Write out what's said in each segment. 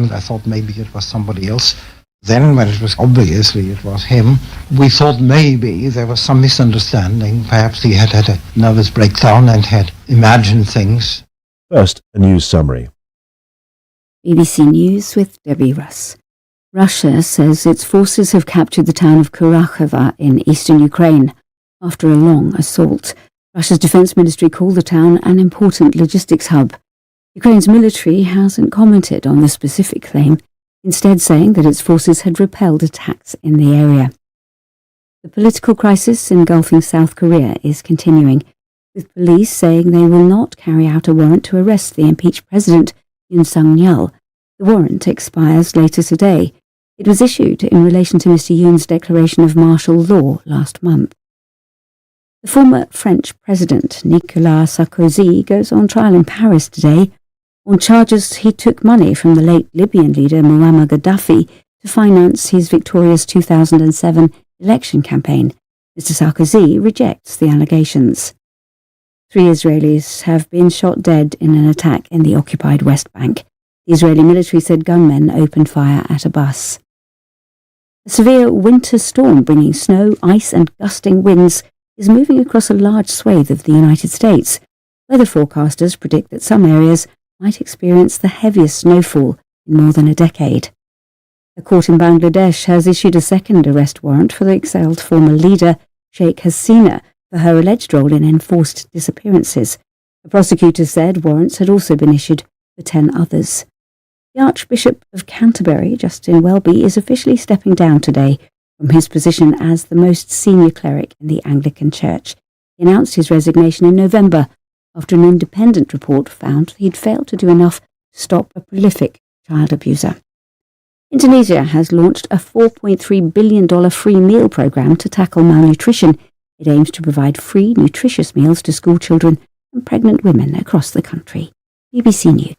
moment, I thought maybe it was somebody else. Then, when it was obviously it was him, we thought maybe there was some misunderstanding. Perhaps he had had a nervous breakdown and had imagined things. First, a news summary. BBC News with Debbie Russ. Russia says its forces have captured the town of Kurakhova in eastern Ukraine after a long assault. Russia's defense ministry called the town an important logistics hub. Ukraine's military hasn't commented on the specific claim, instead saying that its forces had repelled attacks in the area. The political crisis engulfing South Korea is continuing, with police saying they will not carry out a warrant to arrest the impeached president, Yoon Suk-yeol. The warrant expires later today. It was issued in relation to Mr. Yoon's declaration of martial law last month. The former French president, Nicolas Sarkozy, goes on trial in Paris today on charges he took money from the late Libyan leader Muammar Gaddafi to finance his victorious 2007 election campaign. Mr. Sarkozy rejects the allegations. 3 Israelis have been shot dead in an attack in the occupied West Bank. The Israeli military said gunmen opened fire at a bus. A severe winter storm bringing snow, ice and gusting winds is moving across a large swathe of the United States. Weather forecasters predict that some areas might experience the heaviest snowfall in more than a decade. A court in Bangladesh has issued a second arrest warrant for the exiled former leader, Sheikh Hasina, for her alleged role in enforced disappearances. The prosecutor said warrants had also been issued for 10 others. The Archbishop of Canterbury, Justin Welby, is officially stepping down today from his position as the most senior cleric in the Anglican Church. He announced his resignation in November after an independent report found he'd failed to do enough to stop a prolific child abuser. Indonesia has launched a $4.3 billion free meal program to tackle malnutrition. It aims to provide free, nutritious meals to school children and pregnant women across the country. BBC News.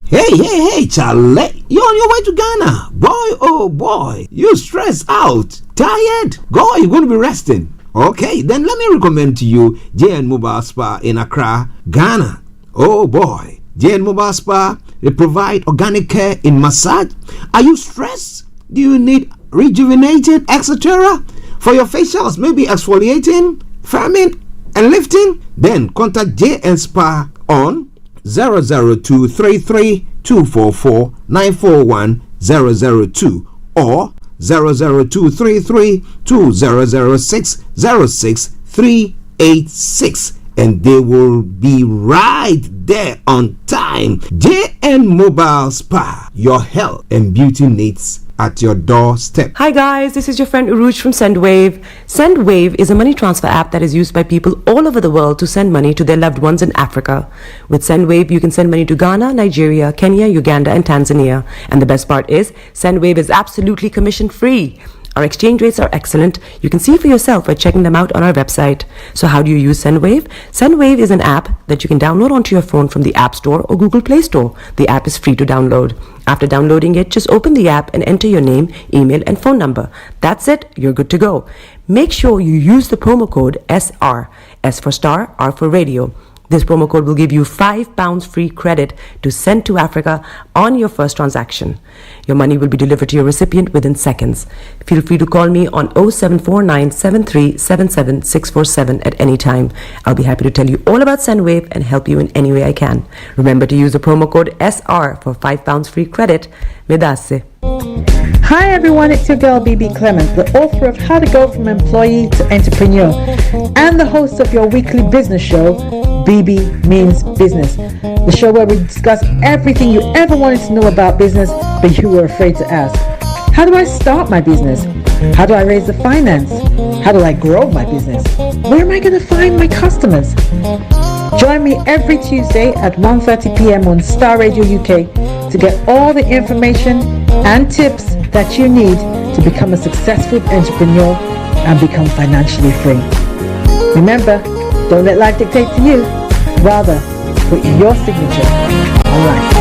Hey, Charlie, you're on your way to Ghana. Boy, oh boy, you stressed out, tired? Go, you're going to be resting. Okay, then let me recommend to you JN Mobile Spa in Accra, Ghana. Oh boy, JN Mobile Spa, they provide organic care in massage. Are you stressed? Do you need rejuvenated, etc.? For your facials, maybe exfoliating, firming, and lifting? Then contact JN Spa on 00233 244 941 002 or 00233 2006 06386, and they will be right there on time. JN Mobile Spa, your health and beauty needs at your doorstep. Hi guys, this is your friend Uruj from SendWave. SendWave is a money transfer app that is used by people all over the world to send money to their loved ones in Africa. With SendWave, you can send money to Ghana, Nigeria, Kenya, Uganda, and Tanzania. And the best part is, SendWave is absolutely commission free. Our exchange rates are excellent. You can see for yourself by checking them out on our website. So how do you use SendWave? SendWave is an app that you can download onto your phone from the App Store or Google Play Store. The app is free to download. After downloading it, just open the app and enter your name, email, and phone number. That's it. You're good to go. Make sure you use the promo code SR. S for Star, R for Radio. This promo code will give you £5 free credit to send to Africa on your first transaction. Your money will be delivered to your recipient within seconds. Feel free to call me on 0749 7377 647 at any time. I'll be happy to tell you all about SendWave and help you in any way I can. Remember to use the promo code SR for £5 free credit. Medasse. Hi everyone, it's your girl BB Clement, the author of How to Go From Employee to Entrepreneur and the host of your weekly business show, BB Means Business, the show where we discuss everything you ever wanted to know about business but you were afraid to ask. How do I start my business? How do I raise the finance? How do I grow my business? Where am I going to find my customers? Join me every Tuesday at 1:30 p.m. on Starr Radio UK to get all the information and tips that you need to become a successful entrepreneur and become financially free. Remember, don't let life dictate to you. Rather, put your signature on life.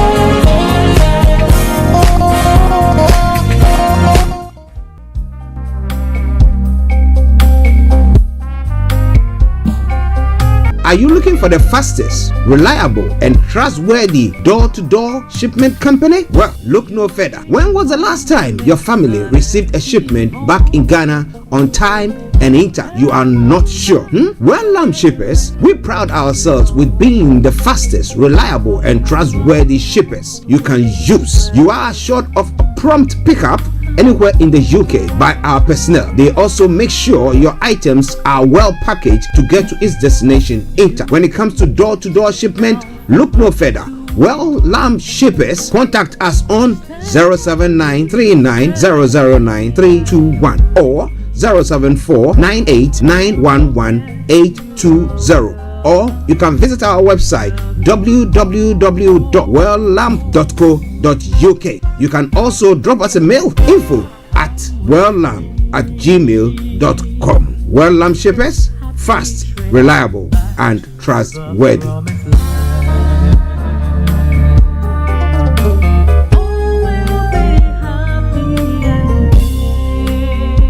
Are you looking for the fastest, reliable, and trustworthy door-to-door shipment company? Well, look no further. When was the last time your family received a shipment back in Ghana on time and in time? You are not sure? Well, Lamb Shippers, we pride ourselves with being the fastest, reliable, and trustworthy shippers you can use. You are assured of a prompt pickup anywhere in the UK by our personnel. They also make sure your items are well packaged to get to its destination in time. When it comes to door-to-door shipment, look no further. Well, Lamb Shippers, contact us on 07939009321 or 07498911820, or you can visit our website www.welllamb.co.uk. You can also drop us a mail, info@welllamb@gmail.com. Well Lamb Shippers, fast, reliable, and trustworthy.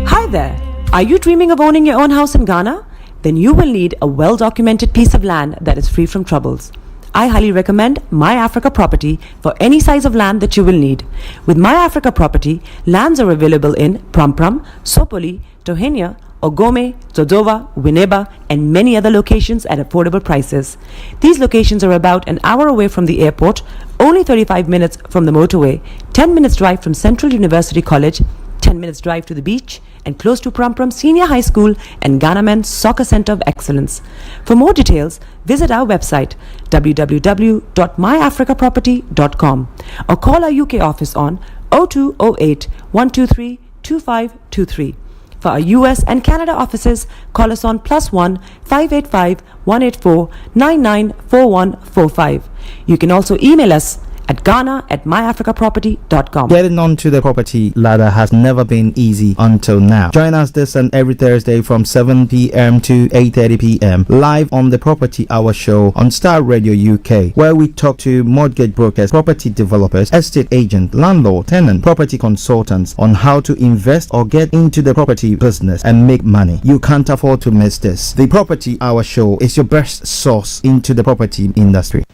Hi there. Are you dreaming of owning your own house in Ghana? Then you will need a well-documented piece of land that is free from troubles. I highly recommend My Africa Property for any size of land that you will need. With My Africa Property, lands are available in Prampram, Sopoli, Tohenia, Ogome, Dodova, Winneba, and many other locations at affordable prices. These locations are about an hour away from the airport, only 35 minutes from the motorway, 10 minutes drive from Central University College, 10 minutes drive to the beach, and close to Prampram Senior High School and Ghana Men's Soccer Center of Excellence. For more details, visit our website www.myafricaproperty.com or call our UK office on 0208 123 2523. For our US and Canada offices, call us on +1 585 184 994145. You can also email us at ghana@myafricaproperty.com. Getting onto the property ladder has never been easy until now. Join us this and every Thursday from 7 p.m. to 8:30 p.m. live on the Property Hour Show on Starr Radio UK, where we talk to mortgage brokers, property developers, estate agents, landlord, tenant, property consultants on how to invest or get into the property business and make money. You can't afford to miss this. The Property Hour Show is your best source into the property industry.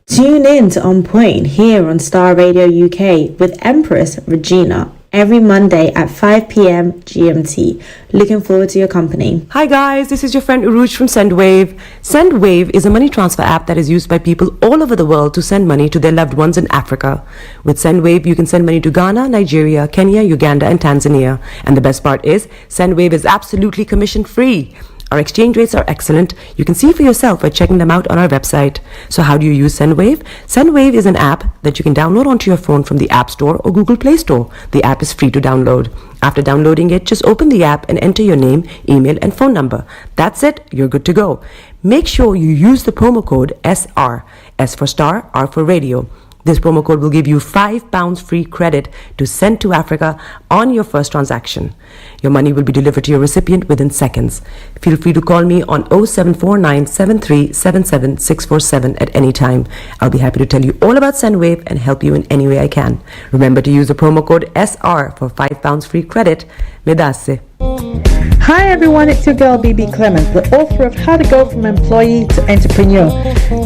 Tune in to On Point here on Starr Radio UK with Empress Regina every Monday at 5 p.m. GMT. Looking forward to your company. Hi guys, this is your friend Uruj from SendWave. SendWave is a money transfer app that is used by people all over the world to send money to their loved ones in Africa. With SendWave, you can send money to Ghana, Nigeria, Kenya, Uganda, and Tanzania. And the best part is, SendWave is absolutely commission-free. Our exchange rates are excellent. You can see for yourself by checking them out on our website. So how do you use SendWave? SendWave is an app that you can download onto your phone from the App Store or Google Play Store. The app is free to download. After downloading it, just open the app and enter your name, email, and phone number. That's it. You're good to go. Make sure you use the promo code SR, S for Star, R for Radio. This promo code will give you £5 free credit to send to Africa on your first transaction. Your money will be delivered to your recipient within seconds. Feel free to call me on 0749 7377 647 at any time. I'll be happy to tell you all about SendWave and help you in any way I can. Remember to use the promo code SR for £5 free credit. Medasse. Hi everyone, it's your girl BB Clement, the author of How to Go From Employee to Entrepreneur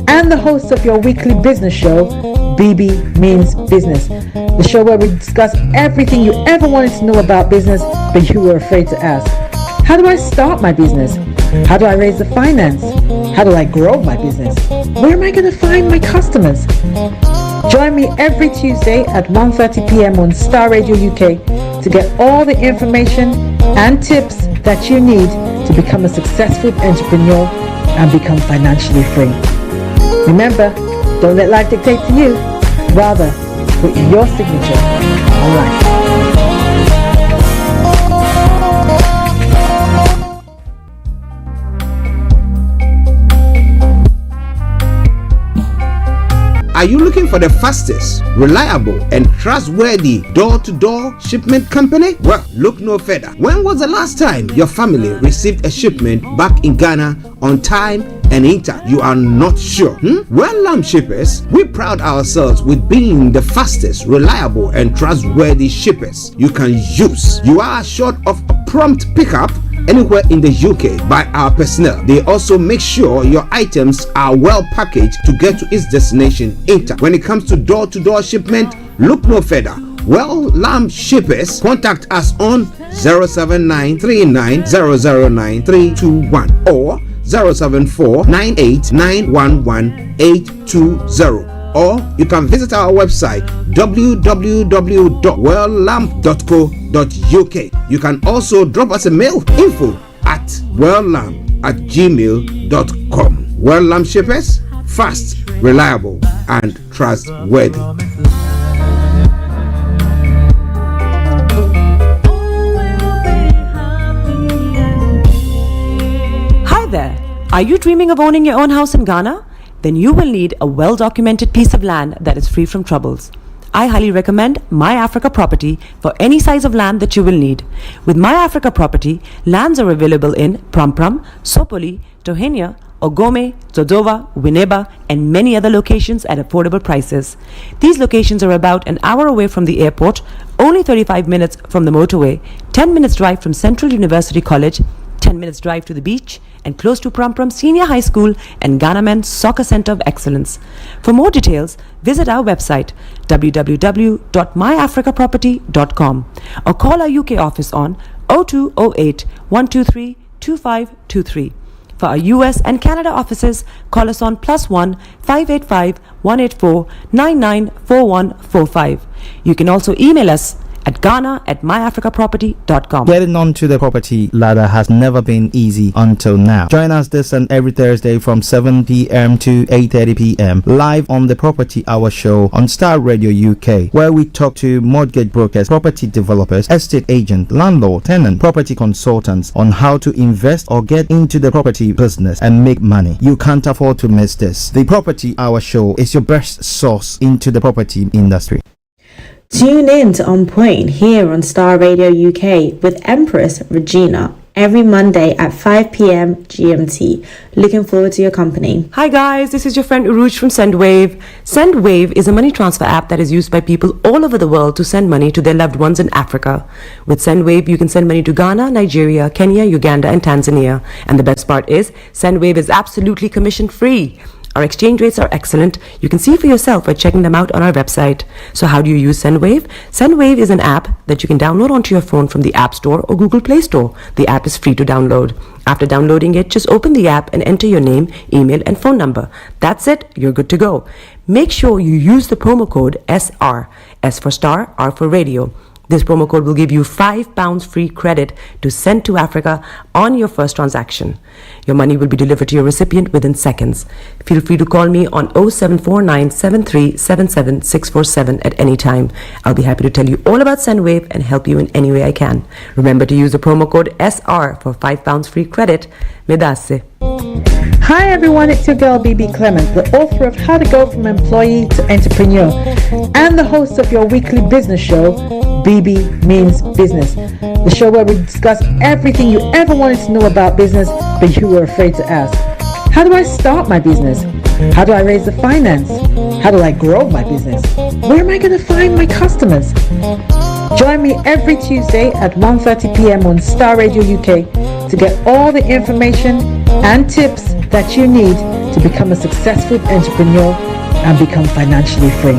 and the host of your weekly business show, BB Means Business, the show where we discuss everything you ever wanted to know about business but you were afraid to ask. How do I start my business? How do I raise the finance? How do I grow my business? Where am I going to find my customers? Join me every Tuesday at 1:30 p.m. on Starr Radio UK to get all the information and tips that you need to become a successful entrepreneur and become financially free. Remember, don't let life dictate to you. Rather, put your signature on life. Are you looking for the fastest, reliable, and trustworthy door-to-door shipment company? Well, look no further. When was the last time your family received a shipment back in Ghana on time and in time? You are not sure? Well, Lamb Shippers, we pride ourselves with being the fastest, reliable, and trustworthy shippers you can use. You are assured of a prompt pickup anywhere in the UK by our personnel. They also make sure your items are well packaged to get to its destination intact. When it comes to door-to-door shipment, look no further. Well, Lamb Shippers, contact us on 07939009321 or 07498911820, or you can visit our website www.welllamp.co.uk. You can also drop us a mail, info@welllamp@gmail.com. Well Lamb Shippers, fast, reliable, and trustworthy. There. Are you dreaming of owning your own house in Ghana? Then you will need a well-documented piece of land that is free from troubles. I highly recommend My Africa Property for any size of land that you will need. With My Africa Property, lands are available in Pram, Sopoli, Tohenia, Ogome, Dodova, Winneba, and many other locations at affordable prices. These locations are about an hour away from the airport, only 35 minutes from the motorway, 10 minutes drive from Central University College, 10 minutes drive to the beach, and close to Pram Senior High School and Ghana Men's Soccer Center of Excellence. For more details, visit our website www.myafricaproperty.com or call our UK office on 0208 123 2523. For our US and Canada offices, call us on +1 585 184 994145. You can also email us at ghana@myafricaproperty.com. Getting onto the property ladder has never been easy until now. Join us this and every Thursday from 7 p.m. to 8:30 p.m. live on the Property Hour show on Starr Radio UK, where we talk to mortgage brokers, property developers, estate agent, landlord, tenant, property consultants on how to invest or get into the property business and make money. You can't afford to miss this. The Property Hour show is your best source into the property industry. Tune in to On Point here on Starr Radio UK with Empress Regina every Monday at 5 p.m. GMT. Looking forward to your company. Hi guys, this is your friend Uruj from SendWave. SendWave is a money transfer app that is used by people all over the world to send money to their loved ones in Africa. With SendWave, you can send money to Ghana, Nigeria, Kenya, Uganda, and Tanzania. And the best part is, SendWave is absolutely commission free. Our exchange rates are excellent. You can see for yourself by checking them out on our website. So how do you use SendWave? SendWave is an app that you can download onto your phone from the App Store or Google Play Store. The app is free to download. After downloading it, just open the app and enter your name, email, and phone number. That's it. You're good to go. Make sure you use the promo code SR. S for Star, R for Radio. This promo code will give you £5 free credit to send to Africa on your first transaction. Your money will be delivered to your recipient within seconds. Feel free to call me on 0749 7377 647 at any time. I'll be happy to tell you all about SendWave and help you in any way I can. Remember to use the promo code SR for £5 free credit. Medasse. Hi everyone, it's your girl BB Clement, the author of How to Go From Employee to Entrepreneur and the host of your weekly business show, BB Means Business, the show where we discuss everything you ever wanted to know about business but you were afraid to ask. How do I start my business? How do I raise the finance? How do I grow my business? Where am I going to find my customers? Join me every Tuesday at 1:30 p.m. on Starr Radio UK to get all the information and tips that you need to become a successful entrepreneur and become financially free.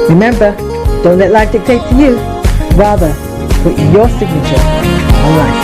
Remember, don't let life dictate to you. Rather, put your signature on life.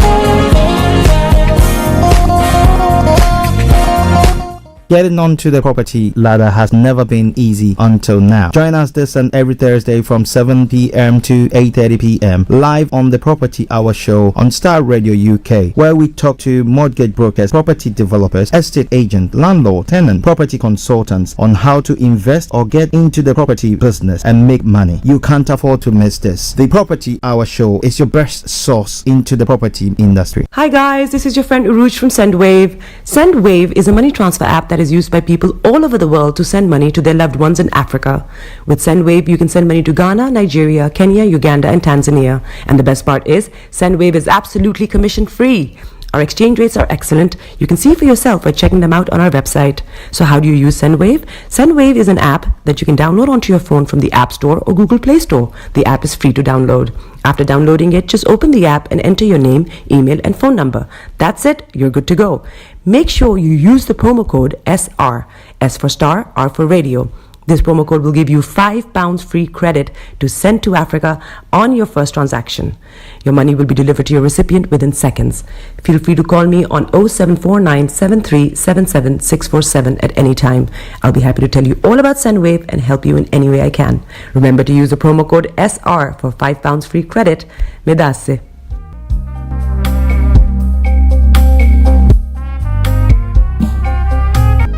Getting onto the property ladder has never been easy until now. Join us this and every Thursday from 7 p.m. to 8:30 p.m. live on the Property Hour show on Starr Radio UK, where we talk to mortgage brokers, property developers, estate agent, landlord, tenant, property consultants on how to invest or get into the property business and make money. You can't afford to miss this. The Property Hour show is your best source into the property industry. Hi guys, this is your friend Uruj from SendWave. SendWave is a money transfer app that is used by people all over the world to send money to their loved ones in Africa. With SendWave, you can send money to Ghana, Nigeria, Kenya, Uganda, and Tanzania. And the best part is, SendWave is absolutely commission free. Our exchange rates are excellent. You can see for yourself by checking them out on our website. So how do you use SendWave? SendWave is an app that you can download onto your phone from the App Store or Google Play Store. The app is free to download. After downloading it, just open the app and enter your name, email, and phone number. That's it. You're good to go. Make sure you use the promo code SR. S for Star, R for Radio. This promo code will give you £5 free credit to send to Africa on your first transaction. Your money will be delivered to your recipient within seconds. Feel free to call me on 0749 7377 647 at any time. I'll be happy to tell you all about SendWave and help you in any way I can. Remember to use the promo code SR for £5 free credit. Medasse.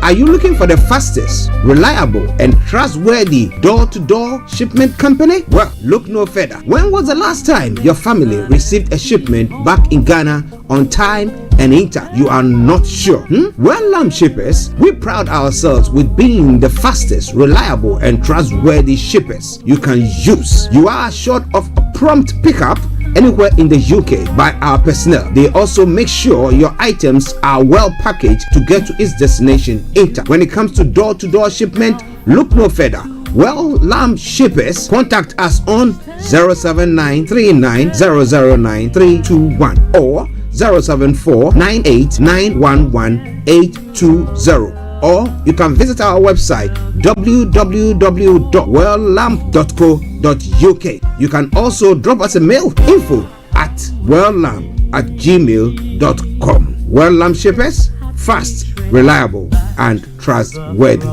Are you looking for the fastest, reliable, and trustworthy door-to-door shipment company? Well, look no further. When was the last time your family received a shipment back in Ghana on time and in time? You are not sure? Well, Lamb Shippers, we pride ourselves with being the fastest, reliable, and trustworthy shippers you can use. You are assured of a prompt pickup anywhere in the UK by our personnel. They also make sure your items are well packaged to get to its destination in time. When it comes to door-to-door shipment, look no further. Well, Lamb Shippers, contact us on 07939009321 or 07498911820. Or you can visit our website www.welllamp.co.uk. You can also drop us a mail, info@welllamp@gmail.com. Well Lamp Shippers, fast, reliable, and trustworthy.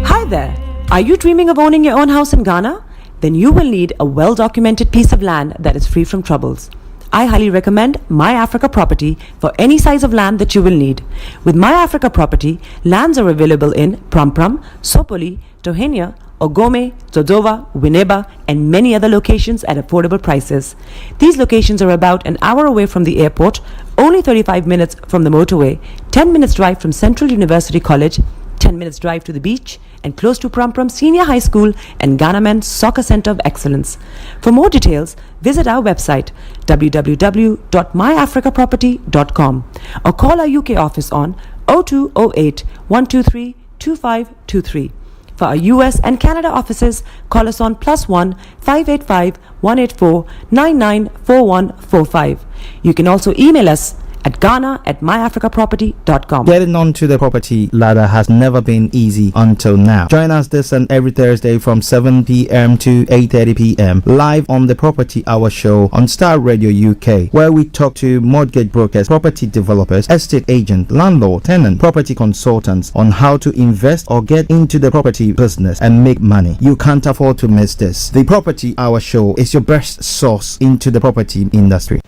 Hi there. Are you dreaming of owning your own house in Ghana? Then you will need a well-documented piece of land that is free from troubles. I highly recommend My Africa Property for any size of land that you will need. With My Africa Property, lands are available in Pram, Sopoli, Tohenia, Ogome, Dodova, Winneba, and many other locations at affordable prices. These locations are about an hour away from the airport, only 35 minutes from the motorway, 10 minutes drive from Central University College, 10 minutes drive to the beach, and close to Pram Senior High School and Ghana Men's Soccer Center of Excellence. For more details, visit our website www.myafricaproperty.com or call our UK office on 0208 123 2523. For our US and Canada offices, call us on +1 585 184 994145. You can also email us at ghana@myafricaproperty.com. Getting onto the property ladder has never been easy until now. Join us this and every Thursday from 7 p.m. to 8:30 p.m. live on the Property Hour show on Starr Radio UK, where we talk to mortgage brokers, property developers, estate agents, landlord, tenant, property consultants on how to invest or get into the property business and make money. You can't afford to miss this. The Property Hour show is your best source into the property industry.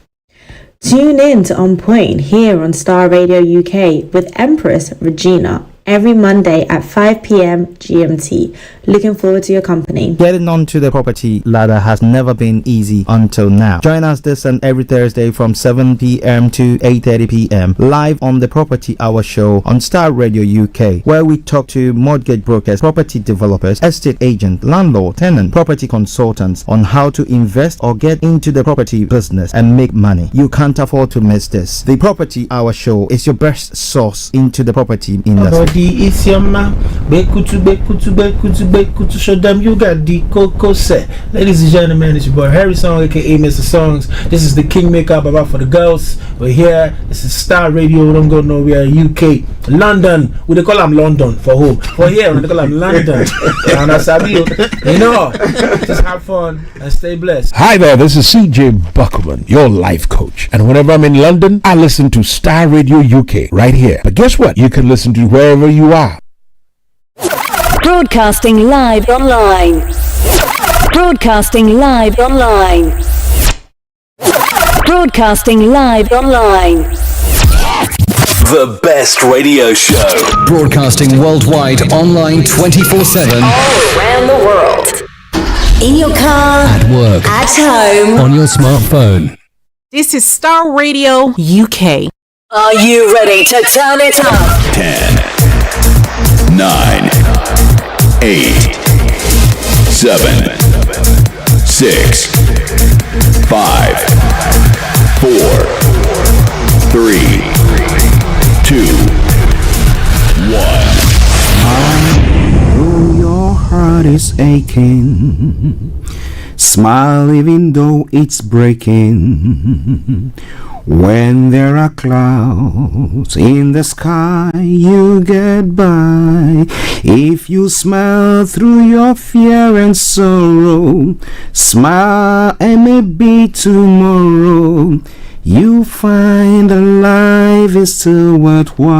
Tune in to On Point here on Starr Radio UK with Empress Regina every Monday at 5 p.m. GMT. Looking forward to your company. Getting onto the property ladder has never been easy until now. Join us this and every Thursday from 7 p.m. to 8:30 p.m. live on the Property Hour show on Starr Radio UK, where we talk to mortgage brokers, property developers, estate agents, landlord, tenant, property consultants on how to invest or get into the property business and make money. You can't afford to miss this. The Property Hour show is your best source into the property industry. It's your man. Bekutu, show them you got the cocoa set. Ladies and gentlemen, it's your boy Harry Song, aka Mr. Songs. This is the Kingmaker Baba for the girls. We're here. This is Star Radio. We don't go nowhere. UK, London. We call them London for home. For here, we call them London. And I sabi you know, just have fun and stay blessed. Hi there, this is CJ Buckman, your life coach. And whenever I'm in London, I listen to Star Radio UK right here. But guess what? You can listen to wherever you are. Broadcasting live online. Broadcasting live online. Broadcasting live online. The best radio show. Broadcasting worldwide online 24/7. All around the world. In your car. At work. At home. On your smartphone. This is Star Radio UK. Are you ready to turn it up? 10, 9, 8, 7, 6, 5, 4, 3, 2, 1. Though your heart is aching, smile even though it's breaking. When there are clouds in the sky, you get by. If you smile through your fear and sorrow, smile and maybe tomorrow you find that life is still worthwhile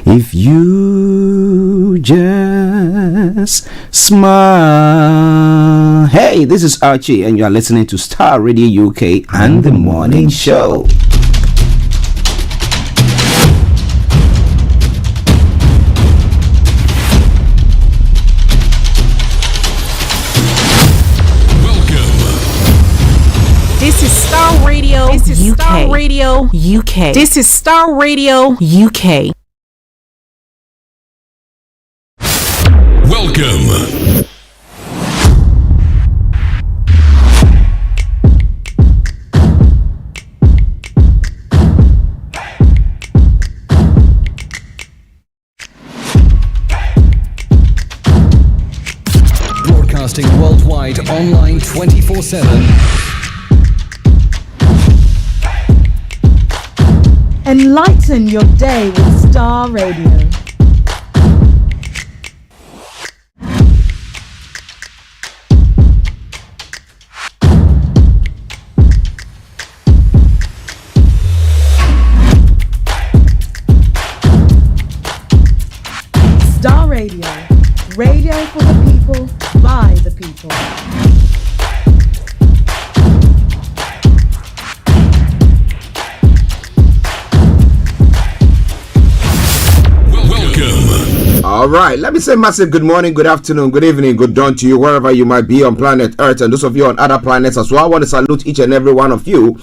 if you just smile. Hey, this is Archie, and you are listening to Starr Radio UK and the Morning Show. This is Starr Radio. This is UK. Starr Radio UK. This is Starr Radio UK. Welcome. Broadcasting worldwide online 24/7. Enlighten your day with Starr Radio. Starr Radio. Radio for the people, by the people. All right, let me say massive good morning, good afternoon, good evening, good dawn to you wherever you might be on planet Earth, and those of you on other planets as well. I want to salute each and every one of you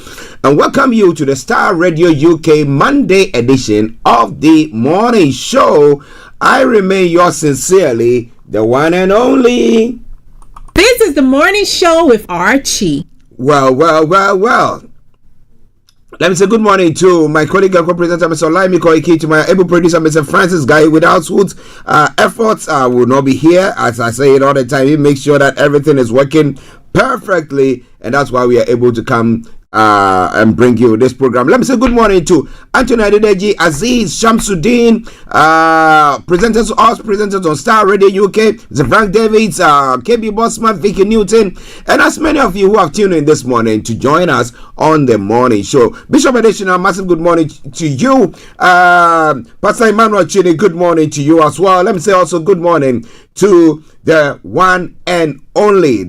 and welcome you to the Starr Radio UK Monday edition of the morning show. I remain yours sincerely, the one and only. This is the morning show with Archie. Well. Let me say good morning to my colleague and co-presenter, Mr. Olayomi, Koiki, to my able producer, Mr. Francis Guy, without whose efforts will not be here. As I say it all the time, he makes sure that everything is working perfectly, and that's why we are able to come and bring you this program. Let me say good morning to Anthony Adedeji, Aziz, Shamsuddin, presenters on Starr Radio UK, Mr. Frank Davids, KB Bossman, Vicky Newton, and as many of you who have tuned in this morning to join us on the morning show. Bishop Additional, massive good morning to you. Pastor Emmanuel Chini, good morning to you as well. Let me say also good morning to the one and only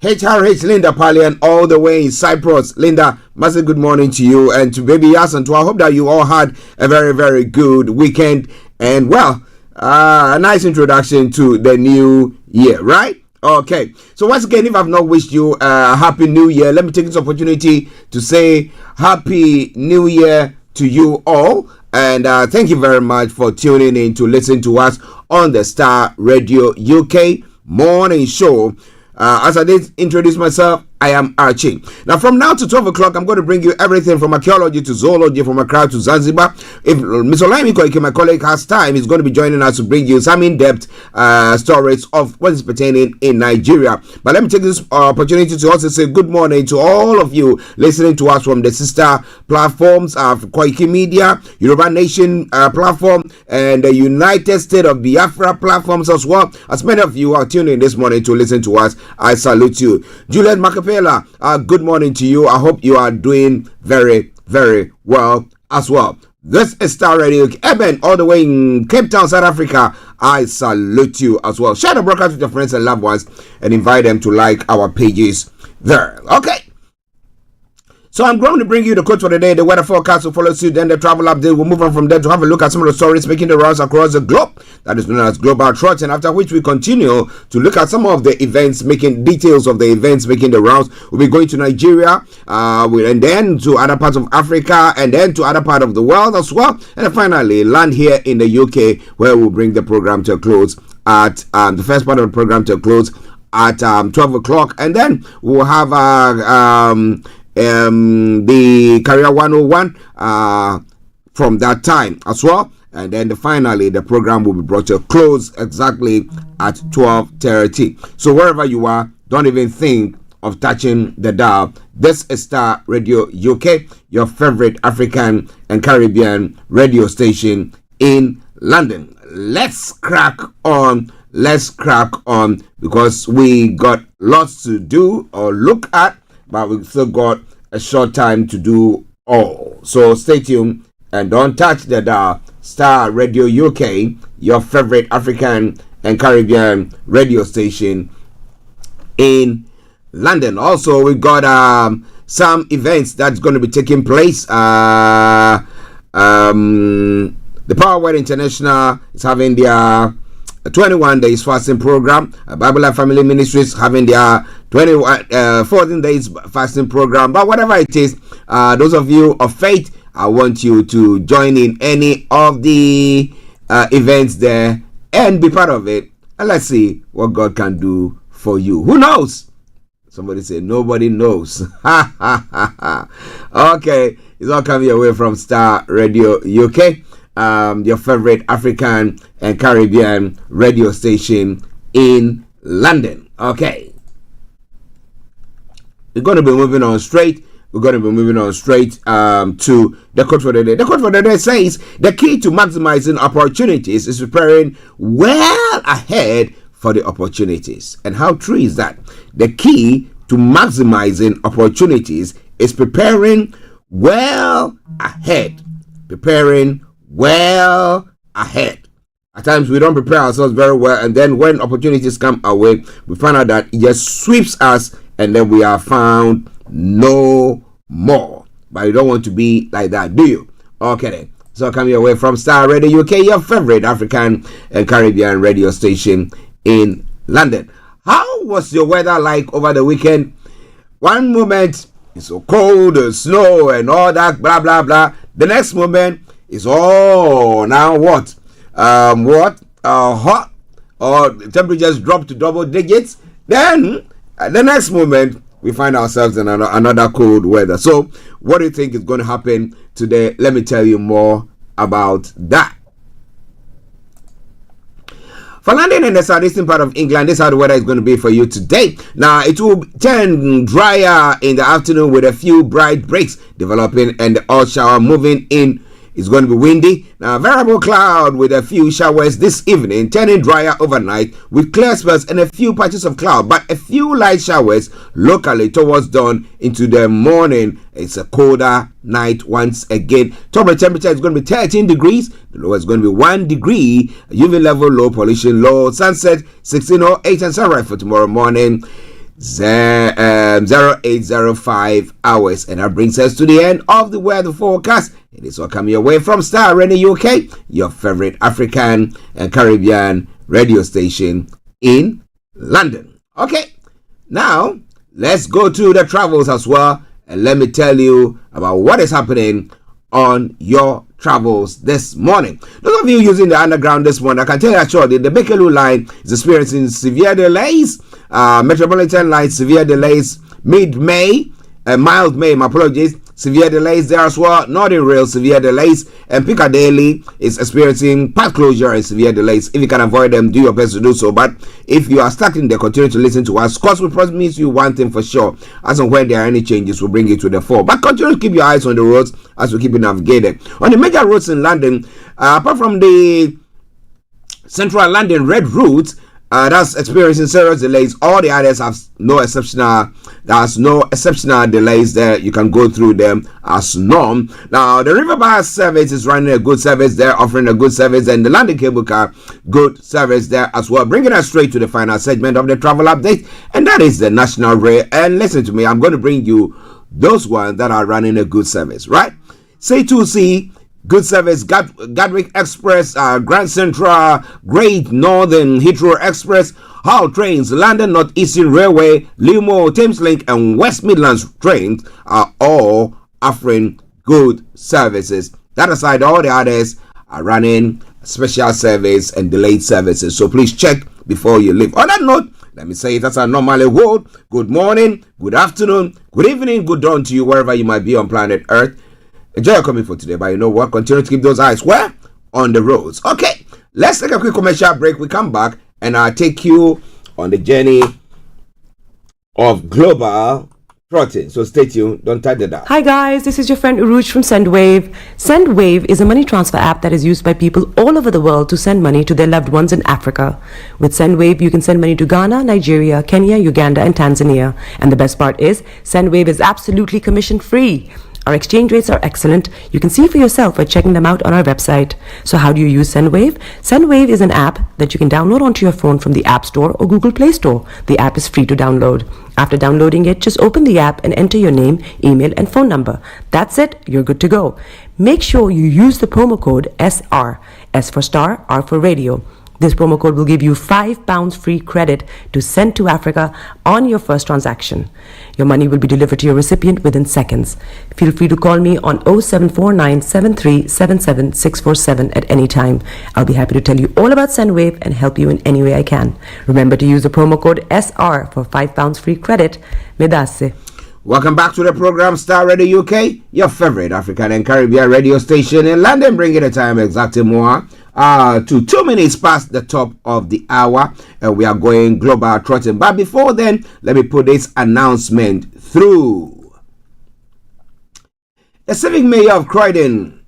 HRH Linda Palian, all the way in Cyprus. Linda, massive good morning to you, and to baby Yasanto. I hope that you all had a very, very good weekend, and well, a nice introduction to the new year, right? Okay, so once again, if I've not wished you a happy new year, let me take this opportunity to say happy new year to you all, and thank you very much for tuning in to listen to us on the Starr Radio UK morning show. As I did introduce myself, I am Archie. Now, from now to 12 o'clock, I'm going to bring you everything from archaeology to zoology, from Accra to Zanzibar. If Mr. Olayomi Koiki, my colleague, has time, he's going to be joining us to bring you some in-depth stories of what is pertaining in Nigeria. But let me take this opportunity to also say good morning to all of you listening to us from the sister platforms of Koiki Media, Yoruba Nation platform, and the United States of Biafra platforms as well. As many of you are tuning in this morning to listen to us, I salute you. Juliet Macapella, good morning to you. I hope you are doing very, very well as well. This is Starr Radio Eben, all the way in Cape Town, South Africa. I salute you as well. Share the broadcast with your friends and loved ones and invite them to like our pages there. Okay. So I'm going to bring you the quote for the day. The weather forecast will follow suit. Then the travel update. We'll move on from there to have a look at some of the stories making the rounds across the globe. That is known as Global Trot. And after which we continue to look at some of the events making details of the events making the rounds. We'll be going to Nigeria, and then to other parts of Africa, and then to other part of the world as well. And then finally land here in the UK, where we'll bring the program to a close at the first part of the program to a close at 12 o'clock, and then we'll have the Career 101 from that time as well, and then finally the program will be brought to a close exactly at 12:30. So wherever you are, don't even think of touching the dial. This is Star Radio UK, your favorite African and Caribbean radio station in London. Let's crack on, because we got lots to do or look at, but we've still got a short time to do all. So stay tuned and don't touch the dial. Star Radio UK, your favorite African and Caribbean radio station in London. Also, we got some events that's going to be taking place. The Power Word International is having their 21 days fasting program. Bible Life Family Ministries having their 14 days fasting program. But whatever it is, those of you of faith, I want you to join in any of the events there and be part of it. And let's see what God can do for you. Who knows? Somebody say nobody knows. Okay, it's all coming away from Star Radio UK, your favorite African and Caribbean radio station in London. Okay, we're going to be moving on straight. To the quote for the day. The quote for the day says, the key to maximizing opportunities is preparing well ahead for the opportunities. And how true is that? The key to maximizing opportunities is preparing well ahead. At times we don't prepare ourselves very well, and then when opportunities come our way, we find out that it just sweeps us, and then we are found no more. But you don't want to be like that, do you? Okay then. So coming away from Star Radio UK, your favorite African and Caribbean radio station in London. How was your weather like over the weekend? One moment it's so cold, the snow and all that, blah blah blah. The next moment is now what? Hot, or the temperatures drop to double digits. Then at the next moment we find ourselves in another cold weather. So what do you think is going to happen today? Let me tell you more about that. For London and the southeastern part of England, this is how the weather is going to be for you today. Now, it will turn drier in the afternoon with a few bright breaks developing and the odd shower moving in. It's going to be windy. Now, variable cloud with a few showers this evening, turning drier overnight with clear spells and a few patches of cloud, but a few light showers locally towards dawn into the morning. It's a colder night once again. Top temperature is going to be 13 degrees. The low is going to be 1 degree. UV level low, pollution low. Sunset 16:08 and sunrise for tomorrow morning 0805 hours. And that brings us to the end of the weather forecast. It is all coming away from Star Radio UK, your favorite African and Caribbean radio station in London. Okay, now let's go to the travels as well, and let me tell you about what is happening on your travels this morning. Those of you using the underground this morning, I can tell you shortly, the Bakerloo line is experiencing severe delays. Metropolitan line severe delays mid-May, mild May, my apologies. Severe delays there as well. Northern Rail severe delays, and Piccadilly is experiencing path closure and severe delays. If you can avoid them, do your best to do so. But if you are stuck in there, continue to listen to us. Of course, we promise you one thing for sure: as and when there are any changes, we'll bring you to the fore. But continue to keep your eyes on the roads as we keep it navigated. On the major roads in London, apart from the Central London red route, that's experiencing serious delays. All the others have no exceptional. There's no exceptional delays there. You can go through them as norm. Now the river bus service is running a good service there, offering a good service, and the landing cable car good service there as well. Bringing us straight to the final segment of the travel update, and that is the National Rail. And listen to me, I'm going to bring you those ones that are running a good service, right? C2C. Good service, Gatwick Express, Grand Central, Great Northern Heathrow Express, Hull Trains, London North Eastern Railway, Limo, Thameslink, and West Midlands trains are all offering good services. That aside, all the others are running special service and delayed services. So please check before you leave. On that note, let me say it as I normally would. Good morning, good afternoon, good evening, good dawn to you wherever you might be on planet Earth. Enjoy your coming for today, but you know what? Continue to keep those eyes where? On the roads. Okay, let's take a quick commercial break. We come back and I'll take you on the journey of global trotting. So stay tuned. Don't touch the dial. Hi guys, this is your friend Uruj from SendWave. SendWave is a money transfer app that is used by people all over the world to send money to their loved ones in Africa. With SendWave, you can send money to Ghana, Nigeria, Kenya, Uganda, and Tanzania. And the best part is, SendWave is absolutely commission free. Our exchange rates are excellent. You can see for yourself by checking them out on our website. So how do you use SendWave? SendWave is an app that you can download onto your phone from the App Store or Google Play Store. The app is free to download. After downloading it, just open the app and enter your name, email, and phone number. That's it. You're good to go. Make sure you use the promo code SR. S for Star, R for Radio. This promo code will give you £5 free credit to send to Africa on your first transaction. Your money will be delivered to your recipient within seconds. Feel free to call me on 0749 7377 647 at any time. I'll be happy to tell you all about SendWave and help you in any way I can. Remember to use the promo code SR for £5 free credit. Medasse. Welcome back to the program Star Radio UK, your favorite African and Caribbean radio station in London, bringing the time exactly more to 2 minutes past the top of the hour, and we are going global trotting. But before then, let me put this announcement through. The Civic Mayor of Croydon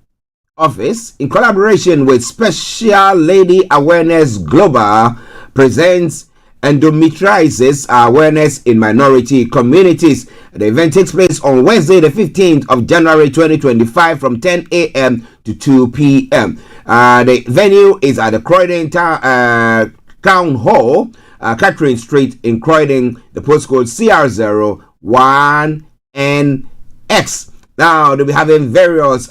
office, in collaboration with Special Lady Awareness Global, presents endometriosis awareness in minority communities. The event takes place on Wednesday, the 15th of January 2025 from 10 a.m. to 2 p.m. The venue is at the Croydon Town Hall, Catherine Street in Croydon, the postcode CR01NX. Now, they'll be having various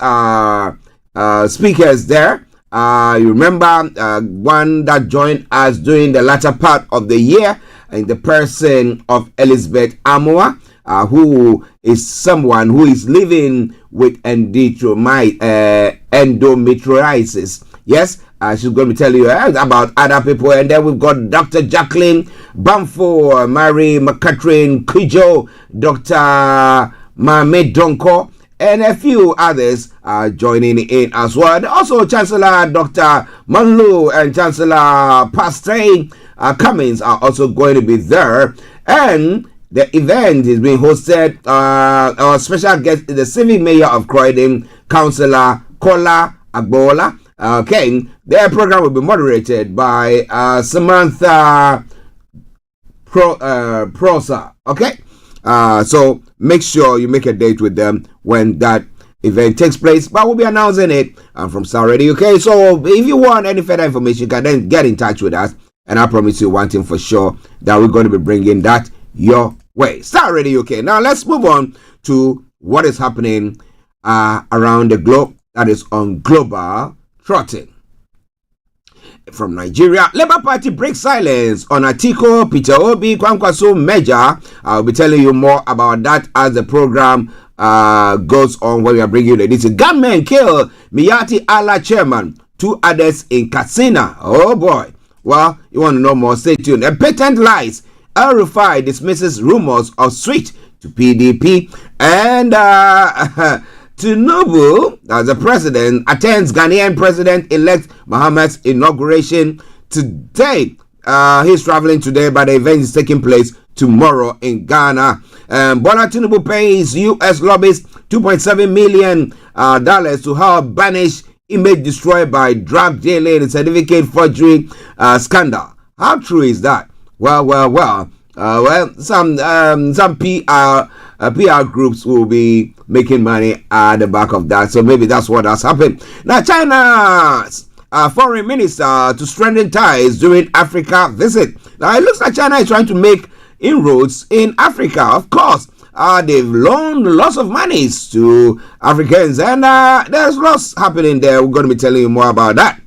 speakers there. You remember one that joined us during the latter part of the year, in the person of Elizabeth Amoa, who is someone who is living with endometriosis. Yes, she's going to be telling you about other people. And then we've got Dr. Jacqueline Bamfo, Mary McCatherine Kujo, Dr. Mohamed Donko, and a few others are joining in as well. And also, Chancellor Dr. Manlu and Chancellor Pastain Cummings are also going to be there. And the event is being hosted. Our special guest is the Civic Mayor of Croydon, Councillor Kola Agbola. Okay, their program will be moderated by Samantha Prosa. Okay. So make sure you make a date with them when that event takes place, but we'll be announcing it from Star Radio UK. So if you want any further information, you can then get in touch with us, and I promise you one thing for sure, that we're going to be bringing that your way. Star Radio UK. Now let's move on to what is happening around the globe, that is on global trotting. From Nigeria, Labour Party breaks silence on Atiku, Peter Obi, Kwankwaso merger. I'll be telling you more about that as the program goes on, when we are bringing you the details. Gunmen kill Miyati Allah chairman, 2 others in Katsina. Oh boy. Well, you want to know more? Stay tuned. A patent lies. El Rufai dismisses rumors of switch to PDP. And Tinubu, as the president, attends Ghanaian President-elect Mohammed's inauguration today. He's traveling today, but the event is taking place tomorrow in Ghana. Bola Tinubu pays U.S. lobbyists $2.7 million to help banish image destroyed by drug dealing and certificate forgery scandal. How true is that? Well, some PR groups will be making money at the back of that, so maybe that's what has happened. Now, China's foreign minister to strengthen ties during Africa visit. Now, it looks like China is trying to make inroads in Africa. Of course, they've loaned lots of monies to Africans, and there's lots happening there. We're going to be telling you more about that.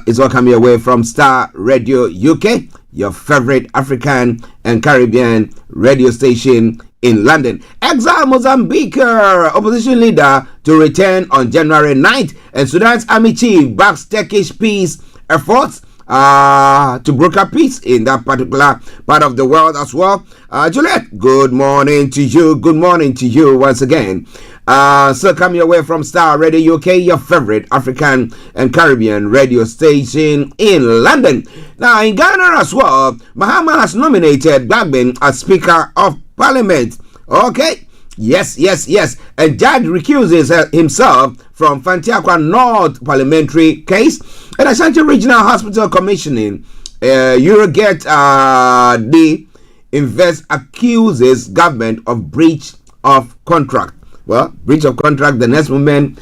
It's all coming away from Star Radio UK, your favorite African and Caribbean radio station in London. Exile Mozambique opposition leader to return on January 9th, and Sudan's army chief backs Turkish peace efforts to broker peace in that particular part of the world as well. Juliet, good morning to you. Good morning to you once again. So coming away from Star Radio UK, your favorite African and Caribbean radio station in London. Now in Ghana as well, Mahama has nominated Gbagben as Speaker of Parliament. Okay, yes. And judge recuses himself from Fantiakwa North parliamentary case. And Ashanti Regional Hospital commissioning, Eurogate the Invest accuses government of breach of contract. Well, breach of contract, the next moment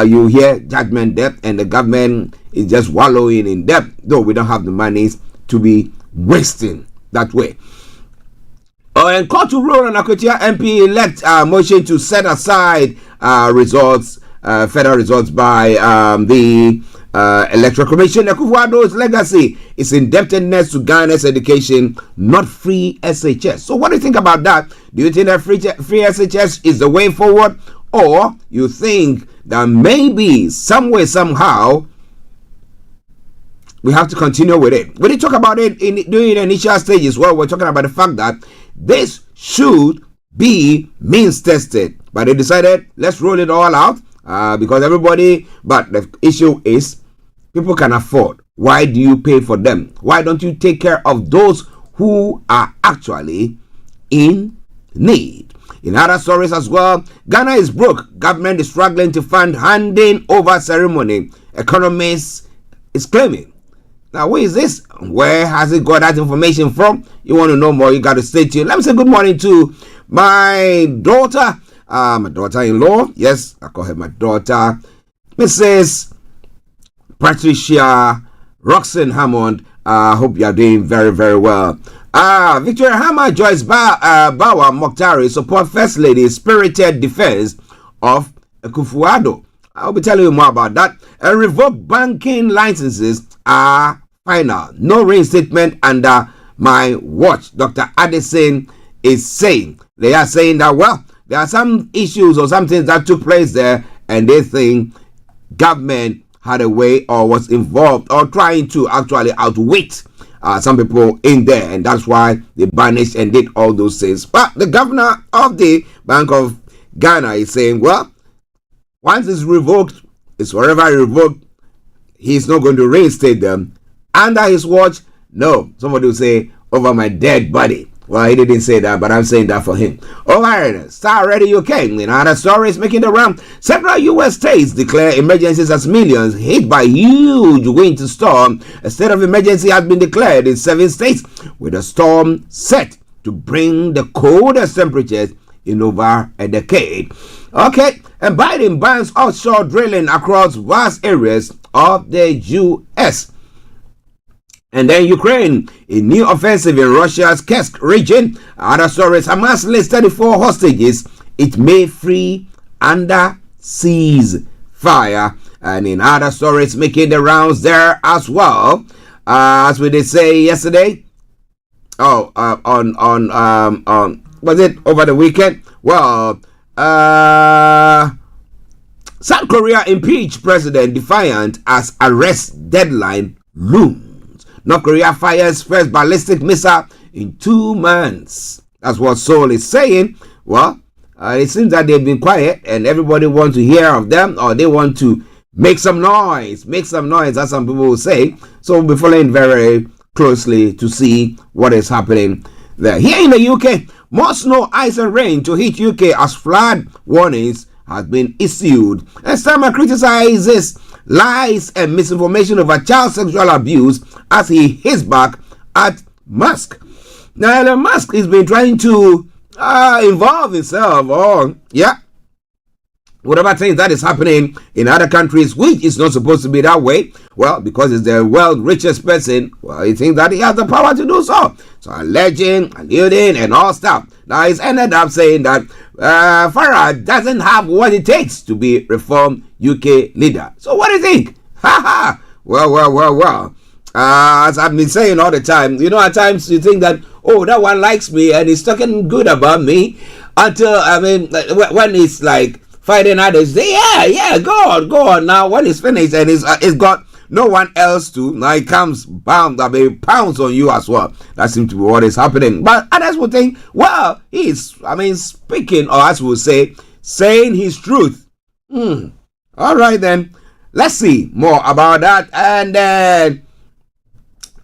you hear judgment debt, and the government is just wallowing in debt, though we don't have the monies to be wasting that way. And court to rule on Akotia MP elect motion to set aside results, federal results by the Electoral Commission. Akufo-Addo's legacy is indebtedness to Ghana's education, not free SHS. So what do you think about that? Do you think that free SHS is the way forward? Or you think that maybe some way, somehow, we have to continue with it? We did talk about it during the initial stages. Well, we're talking about the fact that this should be means tested. But they decided, let's roll it all out because everybody, but the issue is, people can afford. Why do you pay for them? Why don't you take care of those who are actually in need? In other stories as well, Ghana is broke. Government is struggling to fund handing over ceremony. Economists is claiming. Now, where is this? Where has it got that information from? You want to know more, you got to stay tuned. Let me say good morning to my daughter, my daughter-in-law. Yes, I call her my daughter, Mrs. Patricia Roxanne Hammond. Hope you are doing very, very well. Victoria Hammer, Joyce Bawa Mokhtari support First Lady's spirited defense of Akufo-Addo. I'll be telling you more about that. Revoked banking licenses are final. No reinstatement under my watch. Dr. Addison is saying. They are saying that, well, there are some issues or some things that took place there, and they think government had a way or was involved or trying to actually outwit some people in there, and that's why they banished and did all those things. But the governor of the Bank of Ghana is saying, well, once it's revoked, it's forever revoked. He's not going to reinstate them under his watch. No, somebody will say over my dead body. Well, he didn't say that, but I'm saying that for him. All right, Star Radio UK. In other stories making the round, several U.S. states declare emergencies as millions hit by huge winter storm. A state of emergency has been declared in 7 states, with a storm set to bring the coldest temperatures in over a decade. Okay, and Biden bans offshore drilling across vast areas of the U.S. And then Ukraine, a new offensive in Russia's Kursk region. Other stories, Hamas lists 34 hostages it may free under ceasefire. And in other stories making the rounds there as well, as we did say yesterday, was it over the weekend? Well, South Korea impeached President defiant as arrest deadline looms. North Korea fires first ballistic missile in 2 months. That's what Seoul is saying. Well, it seems that they've been quiet and everybody wants to hear of them, or they want to make some noise, as some people will say. So we'll be following very closely to see what is happening there. Here in the UK, more snow, ice and rain to hit UK as flood warnings has been issued. And Starr criticizes lies and misinformation over child sexual abuse as he hits back at Musk. Now, Elon Musk has been trying to involve himself whatever things that is happening in other countries, which is not supposed to be that way. Well, because he's the world's richest person, well, he thinks that he has the power to do so. So alleging, alluding, and all stuff. Now, he's ended up saying that Farage doesn't have what it takes to be reformed UK leader. So what do you think? Well. As I've been saying all the time, at times you think that, that one likes me and he's talking good about me, until, when it's like fighting others, say, yeah, go on. Now, when it's finished and it's got no one else to, now it comes pounds on you as well. That seems to be what is happening. But others will think, well, he's, speaking, or as we'll say, saying his truth. All right, then. Let's see more about that. And then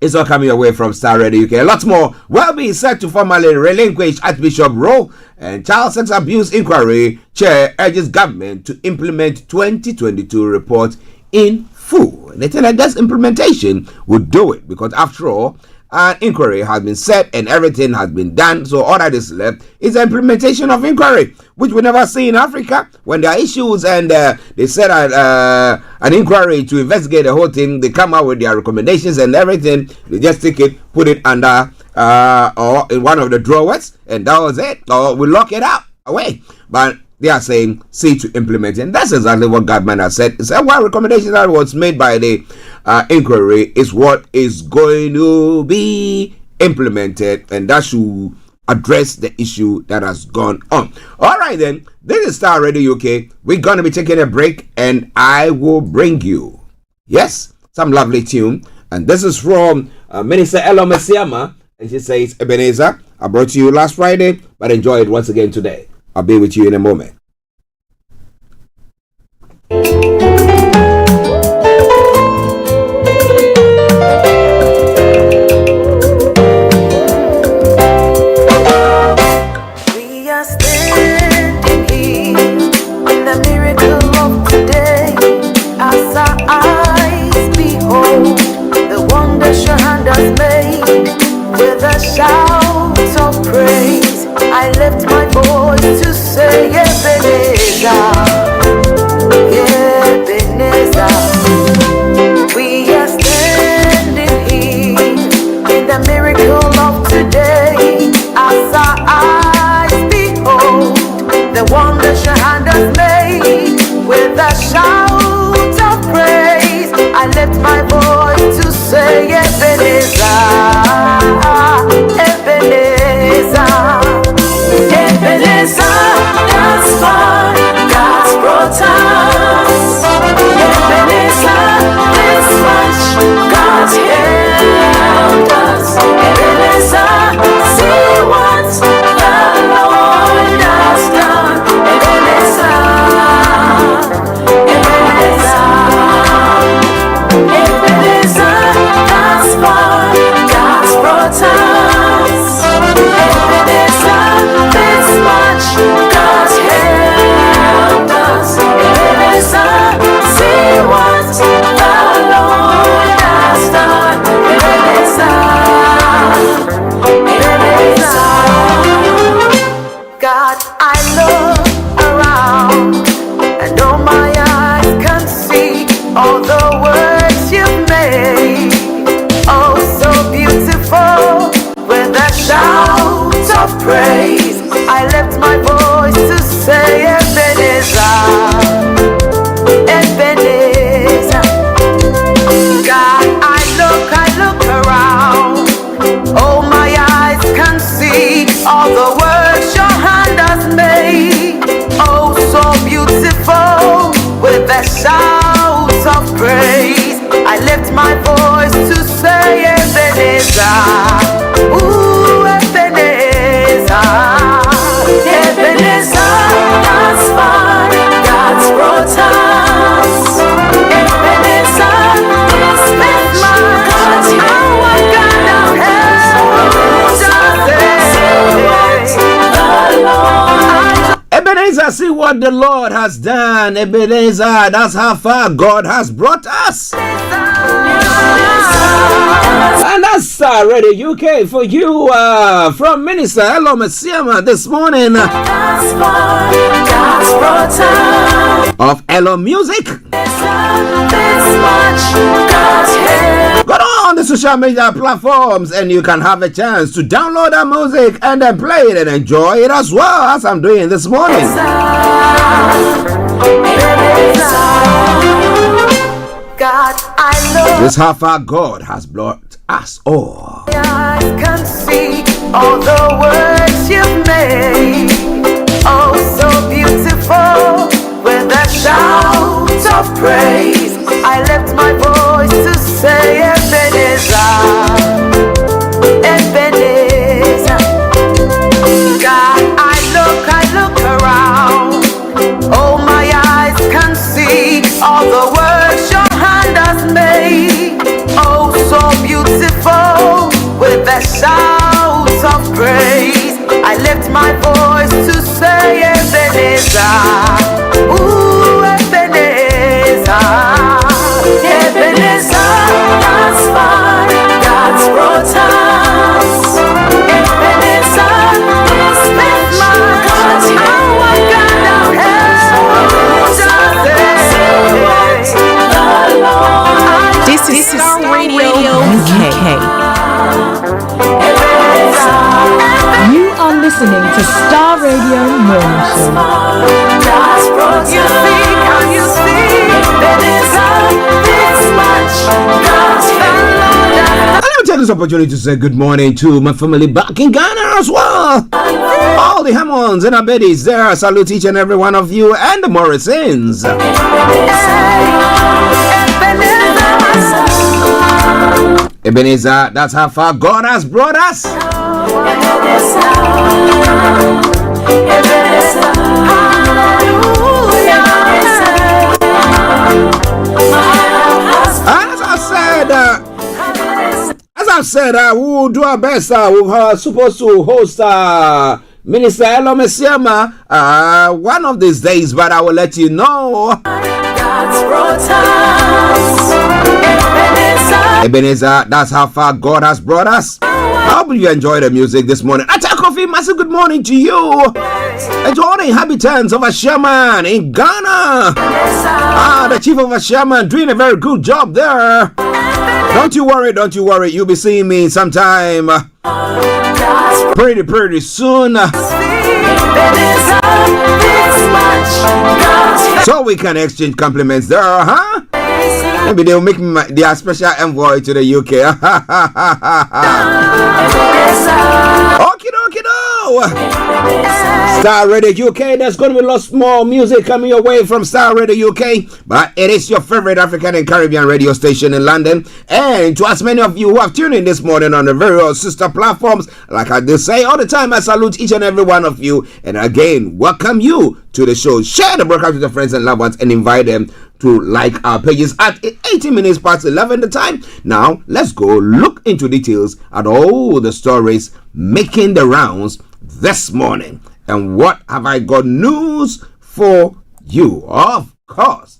it's all coming away from Starr Radio UK. A lot more will be set to formally relinquish Archbishop role, and child sex abuse inquiry chair urges government to implement 2022 report in full. And they tell that this implementation would do it, because after all, an inquiry has been set and everything has been done. So all that is left is the implementation of inquiry, which we never see in Africa. When there are issues and they set an inquiry to investigate the whole thing, they come out with their recommendations and everything. They just take it, put it under or in one of the drawers, and that was it. Or we lock it up away. But they are saying, see to implement it. And that's exactly what government has said. It's one recommendation that was made by the inquiry is what is going to be implemented, and that should address the issue that has gone on. All right, then. This is Starr Radio UK. We're going to be taking a break, and I will bring you, yes, some lovely tune. And this is from Minister Olayomi Siama, and she says, Ebenezer, I brought to you last Friday, but enjoy it once again today. I'll be with you in a moment. We are standing here in the miracle of today, as our eyes behold the wonders your hand has made. With a shout of praise, I lift my voice to say, Ebenezer, Ebenezer. We are standing here in the miracle of today, as our eyes behold the wonders your hand has made. With a shout of praise, I lift my voice to say, Ebenezer, Ebenezer, Ebenezer, that's far God's brought us. Ebenezer, this much God's helped us. Ebenezer, see what the Lord has done. Ebenezer, Ebenezer, Ebenezer, that's far God's brought us. Ebenezer, this much God's helped us. Ebenezer, see what the Lord has done. Ebenezer, God, I look around and all my eyes can see all the words you've made. Oh, so beautiful, with a shout of praise, I lift my voice to say, Ebenezer, Ebenezer. God, I look around, oh, my eyes can see all the words your hand has made. Oh, so beautiful, with a shout of praise, I lift my voice to say, Ebenezer, ooh, Ebenezer, Ebenezer, that's far God's brought us. Ebenezer, this much our God has helped us. Ebenezer, see what the Lord has done. Ebenezer, that's how far God has brought us. And that's Starr Radio UK for you from Minister Olayomi this morning of Elo Music. Go on the social media platforms and you can have a chance to download that music and then play it and enjoy it as well as I'm doing this morning. God, I know. This is how far God has brought us all. I can see all the words you've made. Oh, so beautiful with a shout of praise. I left my voice to say Ebenezer, Ebenezer. God, I look around. Oh, my eyes can see all the words your hand has made. Oh, so beautiful with a shout of praise. I lift my voice to say Ebenezer. Ooh, Ebenezer, Ebenezer, that's far God's brought us. Ebenezer, this is my God. Our God of heaven. This is Starr Radio UK. You are listening to Starr Radio Morning Show. You see, can you see? This much God's And let me take this opportunity to say good morning to my family back in Ghana as well. All the Hammonds and Abedis there. I salute each and every one of you and the Morrisons. Ebenezer, that's how far God has brought us. As I've said, we will do our best. We're supposed to host Minister Olayomi one of these days, but I will let you know. Ebenezer, that's how far God has brought us. I hope you enjoy the music this morning. Atakofi, massive good morning to you and to all the inhabitants of Ashaman in Ghana. The chief of Ashaman doing a very good job there. Don't you worry. You'll be seeing me sometime pretty soon. So we can exchange compliments there, huh? Maybe they'll make me their special envoy to the UK. Okie Starr Radio UK. There's going to be lots more music coming your way from Starr Radio UK, but it is your favorite African and Caribbean radio station in London. And to as many of you who have tuned in this morning on the various sister platforms, like I do say all the time, I salute each and every one of you, and again welcome you to the show. Share the broadcast with your friends and loved ones and invite them to like our pages at 18 minutes past 11 the time. Now let's go look into details at all the stories making the rounds this morning. And what have I got news for you? Of course.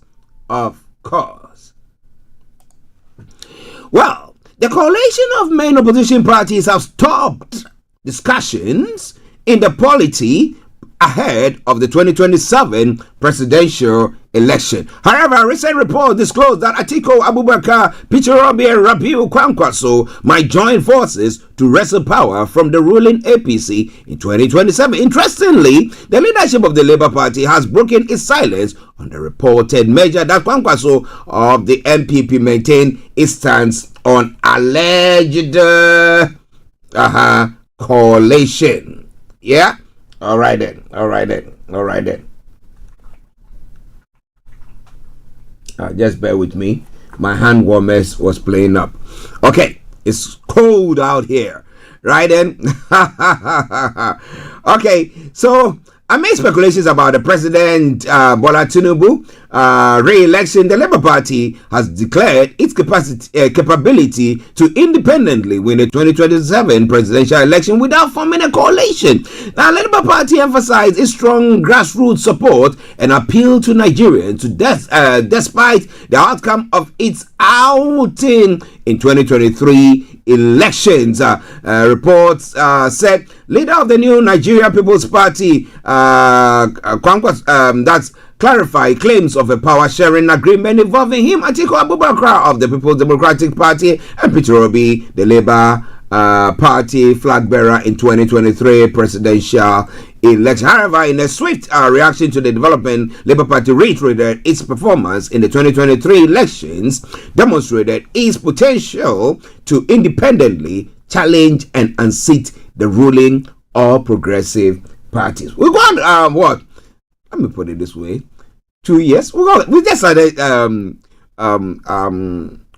Well, the coalition of main opposition parties have stopped discussions in the polity ahead of the 2027 presidential election. However, a recent report disclosed that Atiku Abubakar, Peter Obi, and Rabiu Kwankwaso might join forces to wrestle power from the ruling APC in 2027. Interestingly, the leadership of the Labour Party has broken its silence on the reported measure that Kwankwaso of the NPP maintained its stance on alleged coalition. Yeah? All right then. Just bear with me. My hand warmers was playing up. Okay, it's cold out here. Right then. Okay, so Amid speculations about the President Bola Tinubu re-election, the Labour Party has declared its capability to independently win the 2027 presidential election without forming a coalition. Now, the Labour Party emphasized its strong grassroots support and appeal to Nigerians to despite the outcome of its outing in 2023 elections. Reports said leader of the new Nigeria People's Party, that's clarify claims of a power-sharing agreement involving him, Atiku Abubakar of the People's Democratic Party, and Peter Obi, the Labour Party flag bearer in 2023 presidential election. However, in a swift reaction to the development, Labour Party reiterated its performance in the 2023 elections, demonstrated its potential to independently challenge and unseat the ruling or progressive parties. We're going what? Let me put it this way: 2 years. We just started.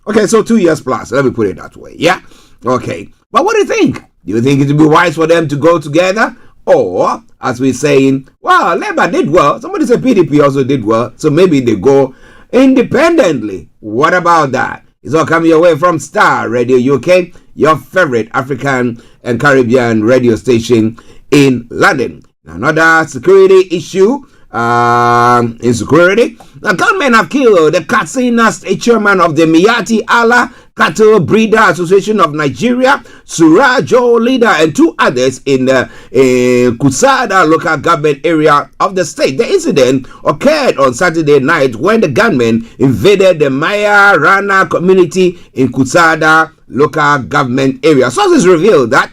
Okay, so 2 years plus. Let me put it that way. Yeah. Okay. But what do you think? Do you think it would be wise for them to go together? Or, as we're saying, well, Labour did well. Somebody said PDP also did well. So maybe they go independently. What about that? It's all coming your way from Starr Radio UK, your favorite African and Caribbean radio station in London. Another security issue. Insecurity. The gunmen have killed the Katsina State chairman of the Miyati Allah Cattle Breeder Association of Nigeria, Surajo leader, and 2 others in the Kusada local government area of the state. The incident occurred on Saturday night when the gunmen invaded the Maya Rana community in Kusada local government area. Sources revealed that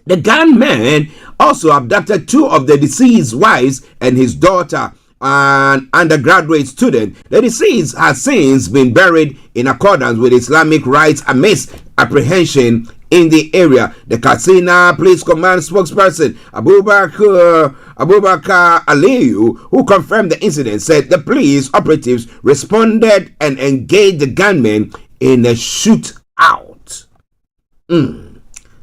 the gunmen also abducted 2 of the deceased wives and his daughter, an undergraduate student. The deceased has since been buried in accordance with Islamic rites amidst apprehension in the area. The Katsina Police Command spokesperson Abubakar Aliyu, who confirmed the incident, said the police operatives responded and engaged the gunmen in a shootout.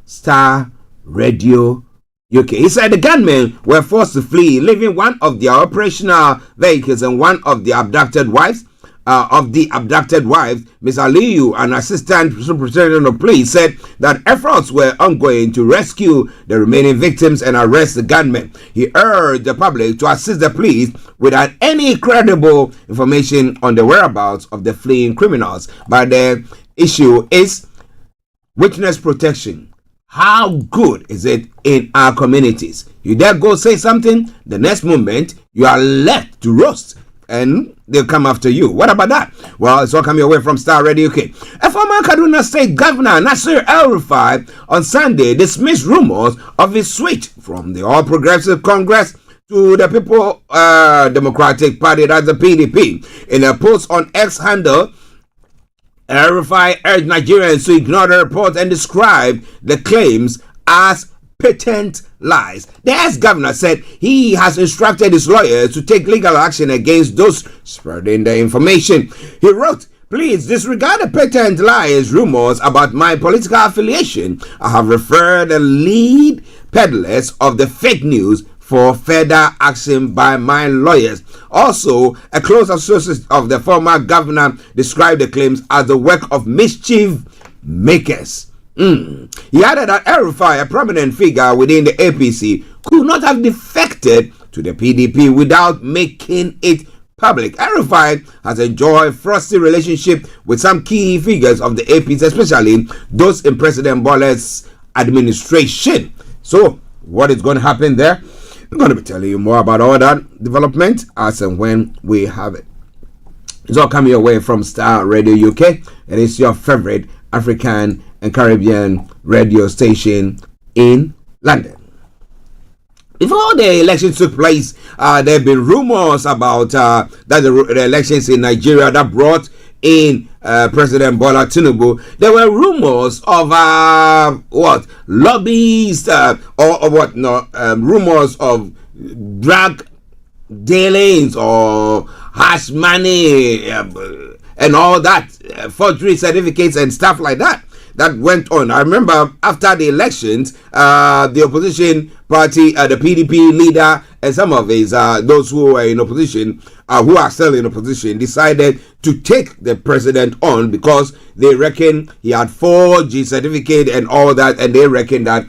Starr Radio UK. He said the gunmen were forced to flee, leaving one of their operational vehicles and one of the abducted wives. Ms. Aliyu, an assistant superintendent of police, said that efforts were ongoing to rescue the remaining victims and arrest the gunmen. He urged the public to assist the police without any credible information on the whereabouts of the fleeing criminals. But the issue is witness protection. How good is it in our communities? You dare go say something, the next moment you are left to roast and they'll come after you. What about that? Well, it's all coming away from Starr Radio UK. A former Kaduna State Governor, Nasir El-Rufai, on Sunday dismissed rumors of his switch from the All Progressive Congress to the People Democratic Party, that's the PDP. In a post on X handle, El-Rufai urged Nigerians to ignore the report and described the claims as patent lies. The ex-governor said he has instructed his lawyers to take legal action against those spreading the information. He wrote, "Please disregard the patent lies rumors about my political affiliation. I have referred the lead peddlers of the fake news for further action by my lawyers." Also, a close associate of the former governor described the claims as the work of mischief makers. He added that El-Rufai, a prominent figure within the APC, could not have defected to the PDP without making it public. El-Rufai has enjoyed frosty relationship with some key figures of the APC, especially those in President Bola's administration. So, what is going to happen there? I'm going to be telling you more about all that development as and when we have it. It's all coming your way from Starr Radio UK. It is your favorite African and Caribbean radio station in London. Before the election took place, there have been rumors about that the elections in Nigeria that brought in President Bola Tinubu. There were rumors of lobbyists rumors of drug dealings or hash money and all that, forgery certificates and stuff like that. that went on. I remember after the elections, the opposition party, the PDP leader, and some of his those who were in opposition, who are still in opposition, decided to take the president on because they reckon he had 4G certificate and all that, and they reckon that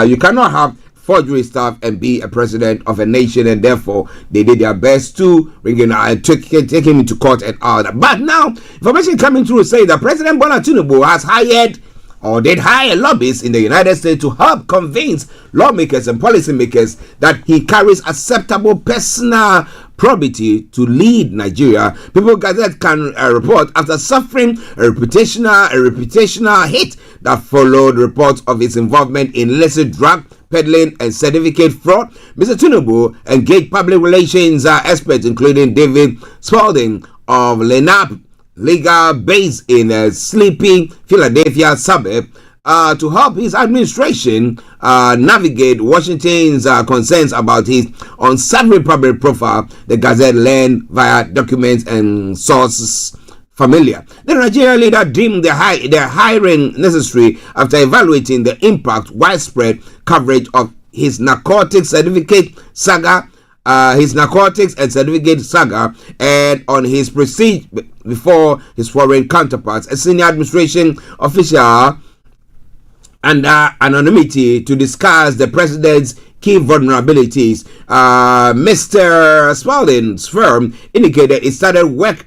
you cannot have forgery stuff and be a president of a nation, and therefore they did their best to bring him and take him into court and all that. But now, information coming through saying that President Bola Tinubu has hired or did hire lobbyists in the United States to help convince lawmakers and policymakers that he carries acceptable personal probity to lead Nigeria. People Gazette can report after suffering a reputational hit that followed reports of his involvement in illicit drug peddling and certificate fraud. Mr. Tinubu engaged public relations experts, including David Spalding of Lenap legal base in a sleepy Philadelphia suburb, to help his administration navigate Washington's concerns about his unsavory public profile. The Gazette learned via documents and sources familiar. The Nigerian leader deemed the hiring necessary after evaluating the impact widespread coverage of his narcotics certificate saga, and on his prestige before his foreign counterparts. A senior administration official under anonymity to discuss the president's key vulnerabilities. Mr. Spalding's firm indicated it started work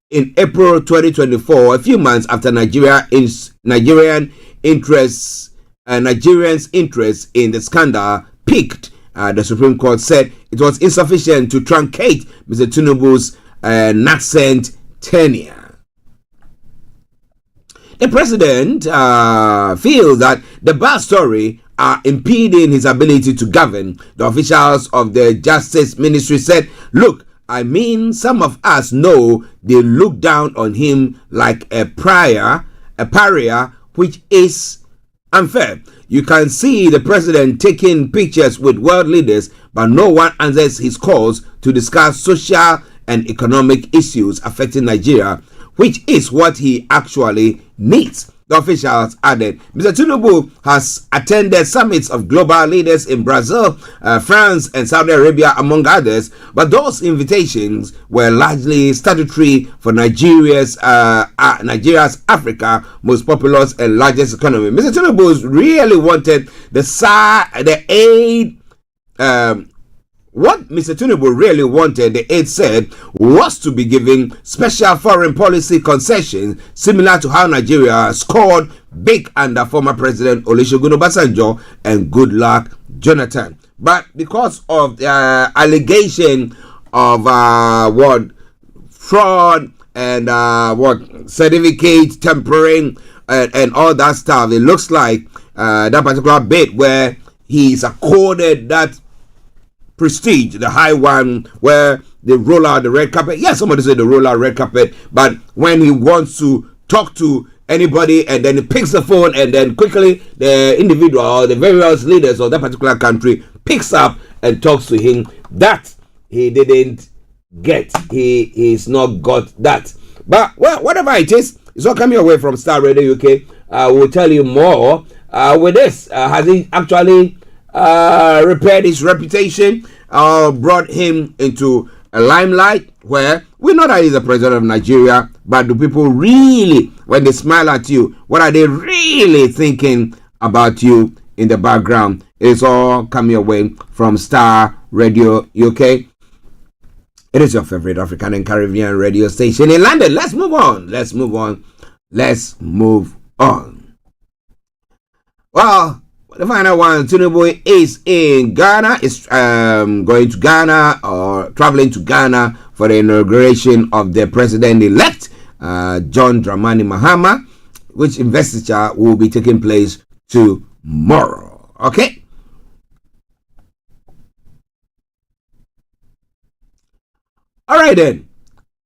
in April 2024, a few months after Nigerians' interest in the scandal peaked. The Supreme Court said it was insufficient to truncate Mr. Tinubu's nascent tenure. The president feels that the bad story are impeding his ability to govern. The officials of the Justice Ministry said, "Look, I mean, some of us know they look down on him like a pariah, which is unfair. You can see the president taking pictures with world leaders, but no one answers his calls to discuss social and economic issues affecting Nigeria, which is what he actually needs." The officials added. Mr. Tinubu has attended summits of global leaders in Brazil, France, and Saudi Arabia, among others, but those invitations were largely statutory for Nigeria's Africa most populous and largest economy. Mr. Tinubu really wanted the aid. What Mr. Tinubu really wanted, the aide said, was to be given special foreign policy concessions similar to how Nigeria scored big under former President Olusegun Obasanjo and Goodluck Jonathan. But because of the allegation of fraud and certificate tampering and all that stuff, it looks like that particular bit where he's accorded that prestige, the high one, where they roll out the red carpet. Yeah, somebody said they roll out red carpet, but when he wants to talk to anybody and then he picks the phone and then quickly the individual or the various leaders of that particular country picks up and talks to him, that he didn't get. He's not got that. But well, whatever it is, it's all coming away from Star Radio UK. We'll tell you more with this. Has he actually repaired his reputation, brought him into a limelight where we know that he's the president of Nigeria, but do people really, when they smile at you, what are they really thinking about you in the background? It's all coming away from Star Radio UK. It is your favorite African and Caribbean radio station in London. Let's move on. Well, the final one, Tinubu is in Ghana, is going to Ghana or traveling to Ghana for the inauguration of the president-elect, John Dramani Mahama, which investiture will be taking place tomorrow. Okay? All right then.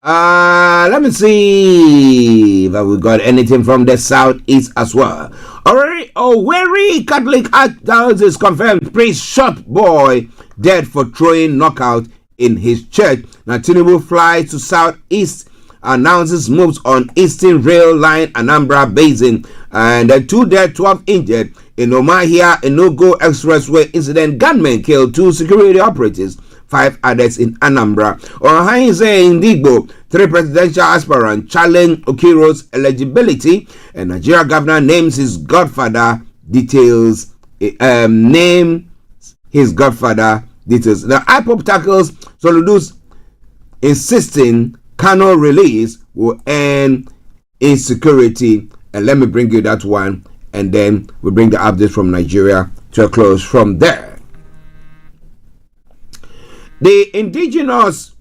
Let me see if we got anything from the southeast as well. Owerri Catholic Archdiocese confirmed priest shot boy dead for throwing knockout in his church. Now Tinubu flies to southeast announces moves on Eastern Rail Line Anambra Basin, and 2 dead, 12 injured in Omahia Enugu Expressway incident. Gunmen killed 2 security operatives, 5 others in Anambra. Ohainze Indigbo, 3 presidential aspirants challenge Okiro's eligibility, and Nigeria governor names his godfather details. Name his godfather details. The IPOP tackles Soludo's insisting Kano release will end insecurity. And let me bring you that one, and then we bring the updates from Nigeria to a close from there. The indigenous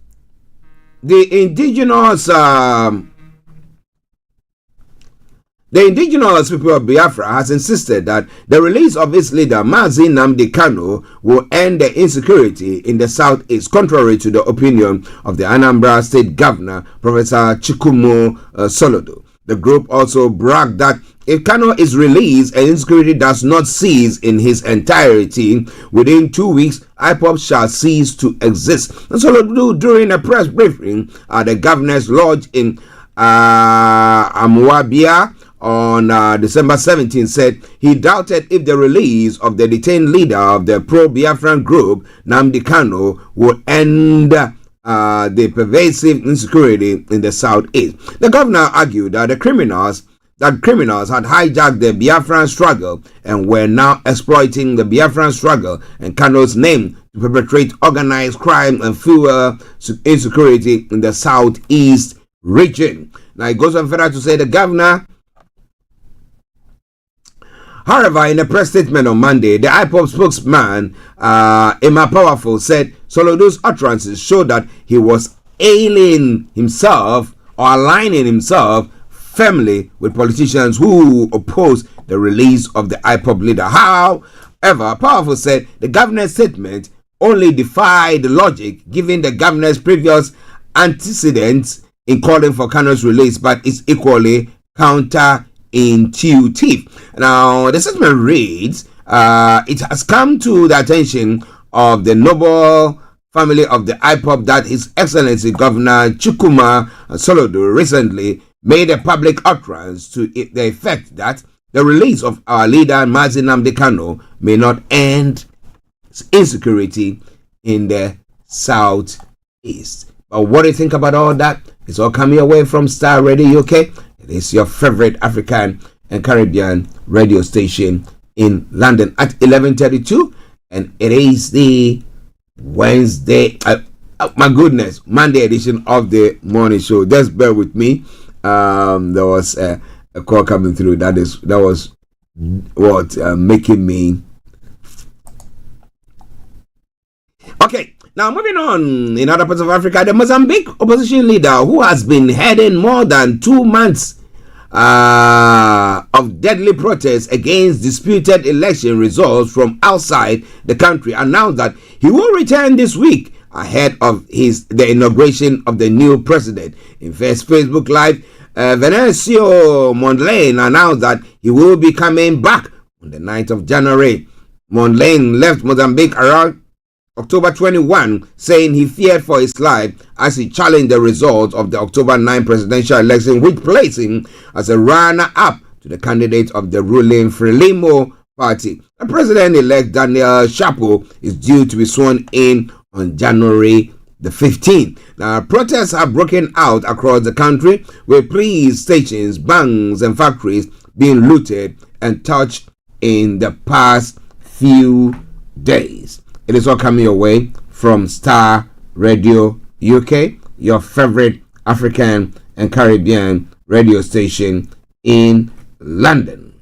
people of Biafra has insisted that the release of its leader Mazi Nnamdi Kanu will end the insecurity in the southeast, contrary to the opinion of the Anambra State Governor, Professor Chikumo Soludo. The group also bragged that if Kanu is released and insecurity does not cease in his entirety, within 2 weeks, IPOP shall cease to exist. And Soludo, during a press briefing at the governor's lodge in Amuabia, on December 17, said he doubted if the release of the detained leader of the pro-Biafran group, Nnamdi Kanu, would end the pervasive insecurity in the southeast. The governor argued that criminals had hijacked the Biafran struggle and were now exploiting the Biafran struggle and Kanu's name to perpetrate organized crime and fuel insecurity in the southeast region. Now it goes on further to say the governor. However, in a press statement on Monday, the IPOP spokesman, Emma Powerful, said Soludo's utterances showed that he was aligning himself firmly with politicians who oppose the release of the IPOP leader. However, Powerful said the governor's statement only defied logic given the governor's previous antecedents in calling for Kanu's release, but is equally counterintuitive. Now, the statement reads, it has come to the attention of the noble family of the IPOP that His Excellency Governor Chukuma Soludo recently made a public utterance to the effect that the release of our leader Mazi Nnamdi Kanu may not end insecurity in the southeast. But what do you think about all that? It's all coming away from Starr Radio UK. It is your favorite African and Caribbean radio station in London at 11:32, and it is the Wednesday, Monday edition of the morning show. Just bear with me. There was a call coming through. That was what making me. Okay. Now, moving on, in other parts of Africa, the Mozambique opposition leader, who has been heading more than 2 months of deadly protests against disputed election results from outside the country, announced that he will return this week ahead of the inauguration of the new president. In first Facebook Live, Venancio Mondlane announced that he will be coming back on the 9th of January. Mondlane left Mozambique around October 21, saying he feared for his life as he challenged the results of the October 9 presidential election, which placed him as a runner-up to the candidate of the ruling Frelimo party. The president-elect Daniel Chapo is due to be sworn in on January the 15th. Now, protests have broken out across the country, with police stations, banks, and factories being looted and touched in the past few days. It is all coming your way from Starr Radio UK, your favorite African and Caribbean radio station in London.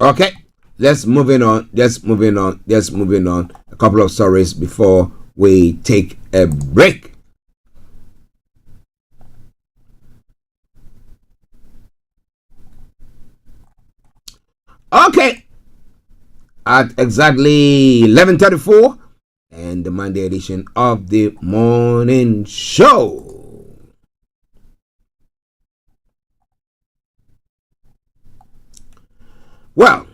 Okay, let's moving on. A couple of stories before we take a break. Okay. At exactly 11:34, and the Monday edition of the morning show. Well,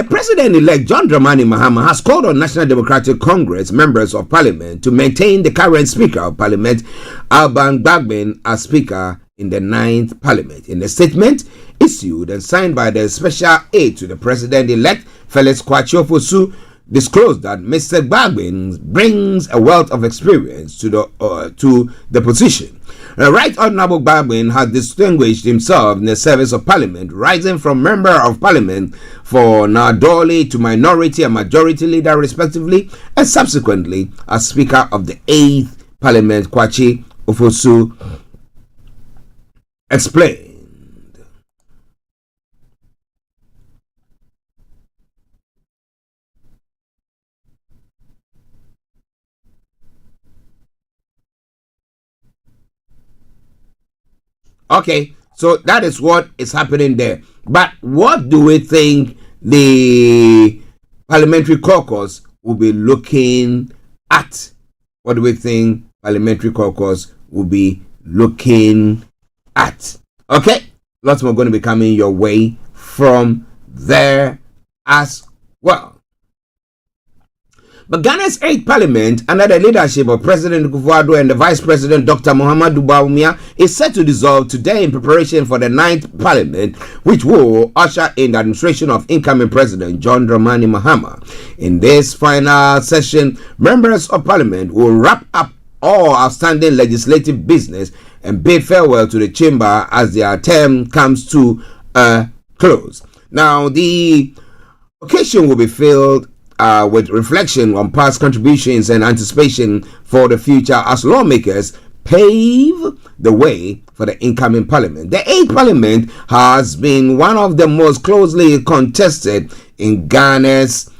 The President-elect John Dramani Mahama has called on National Democratic Congress members of Parliament to maintain the current Speaker of Parliament, Alban Bagbin, as Speaker in the 9th Parliament. In a statement issued and signed by the Special Aide to the President-elect, Felix Kwakye Ofosu, disclosed that Mr. Bagbin brings a wealth of experience to the position. Right Honourable Bagbin has distinguished himself in the service of Parliament, rising from Member of Parliament for Nadoli to Minority and Majority Leader respectively, and subsequently as Speaker of the 8th Parliament. Kwakye Ofosu explained. Okay, so that is what is happening there. But what do we think the parliamentary caucus will be looking at? What do we think parliamentary caucus will be looking at? Okay, lots more going to be coming your way from there as well. But Ghana's 8th Parliament, under the leadership of President Kufuor and the Vice President Dr. Muhammadu Bawumia, is set to dissolve today in preparation for the 9th Parliament, which will usher in the administration of incoming President John Dramani Mahama. In this final session, members of Parliament will wrap up all outstanding legislative business and bid farewell to the chamber as their term comes to a close. Now, the occasion will be filled with reflection on past contributions and anticipation for the future as lawmakers pave the way for the incoming parliament. The 8th Parliament has been one of the most closely contested in Ghana's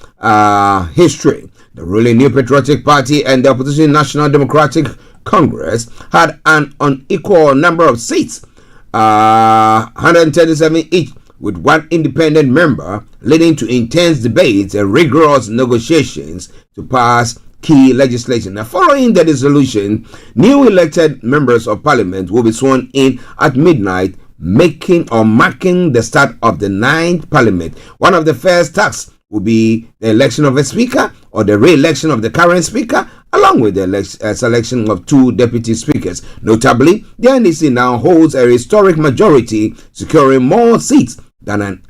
history. The ruling New Patriotic Party and the opposition National Democratic Congress had an unequal number of seats, 137 each, with one independent member, leading to intense debates and rigorous negotiations to pass key legislation. Now, following the dissolution, new elected members of parliament will be sworn in at midnight, marking the start of the 9th parliament. One of the first tasks will be the election of a speaker or the re-election of the current speaker, along with the selection of 2 deputy speakers. Notably, the NDC now holds a historic majority, securing more seats than